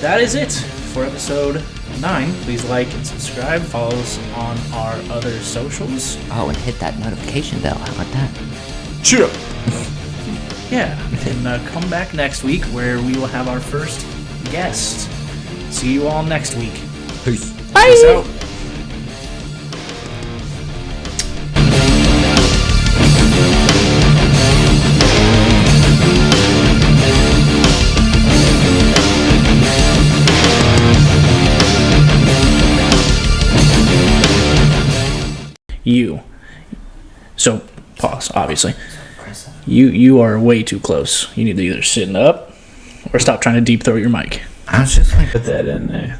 that is it for episode 9. Please like and subscribe. Follow us on our other socials. Oh, and hit that notification bell. How about that? Cheer up. Yeah, and come back next week where we will have our first guest. See you all next week. Peace. Bye. Peace out. So, pause, obviously. You are way too close. You need to either sit up or stop trying to deep throat your mic. I was just like... Put that in there.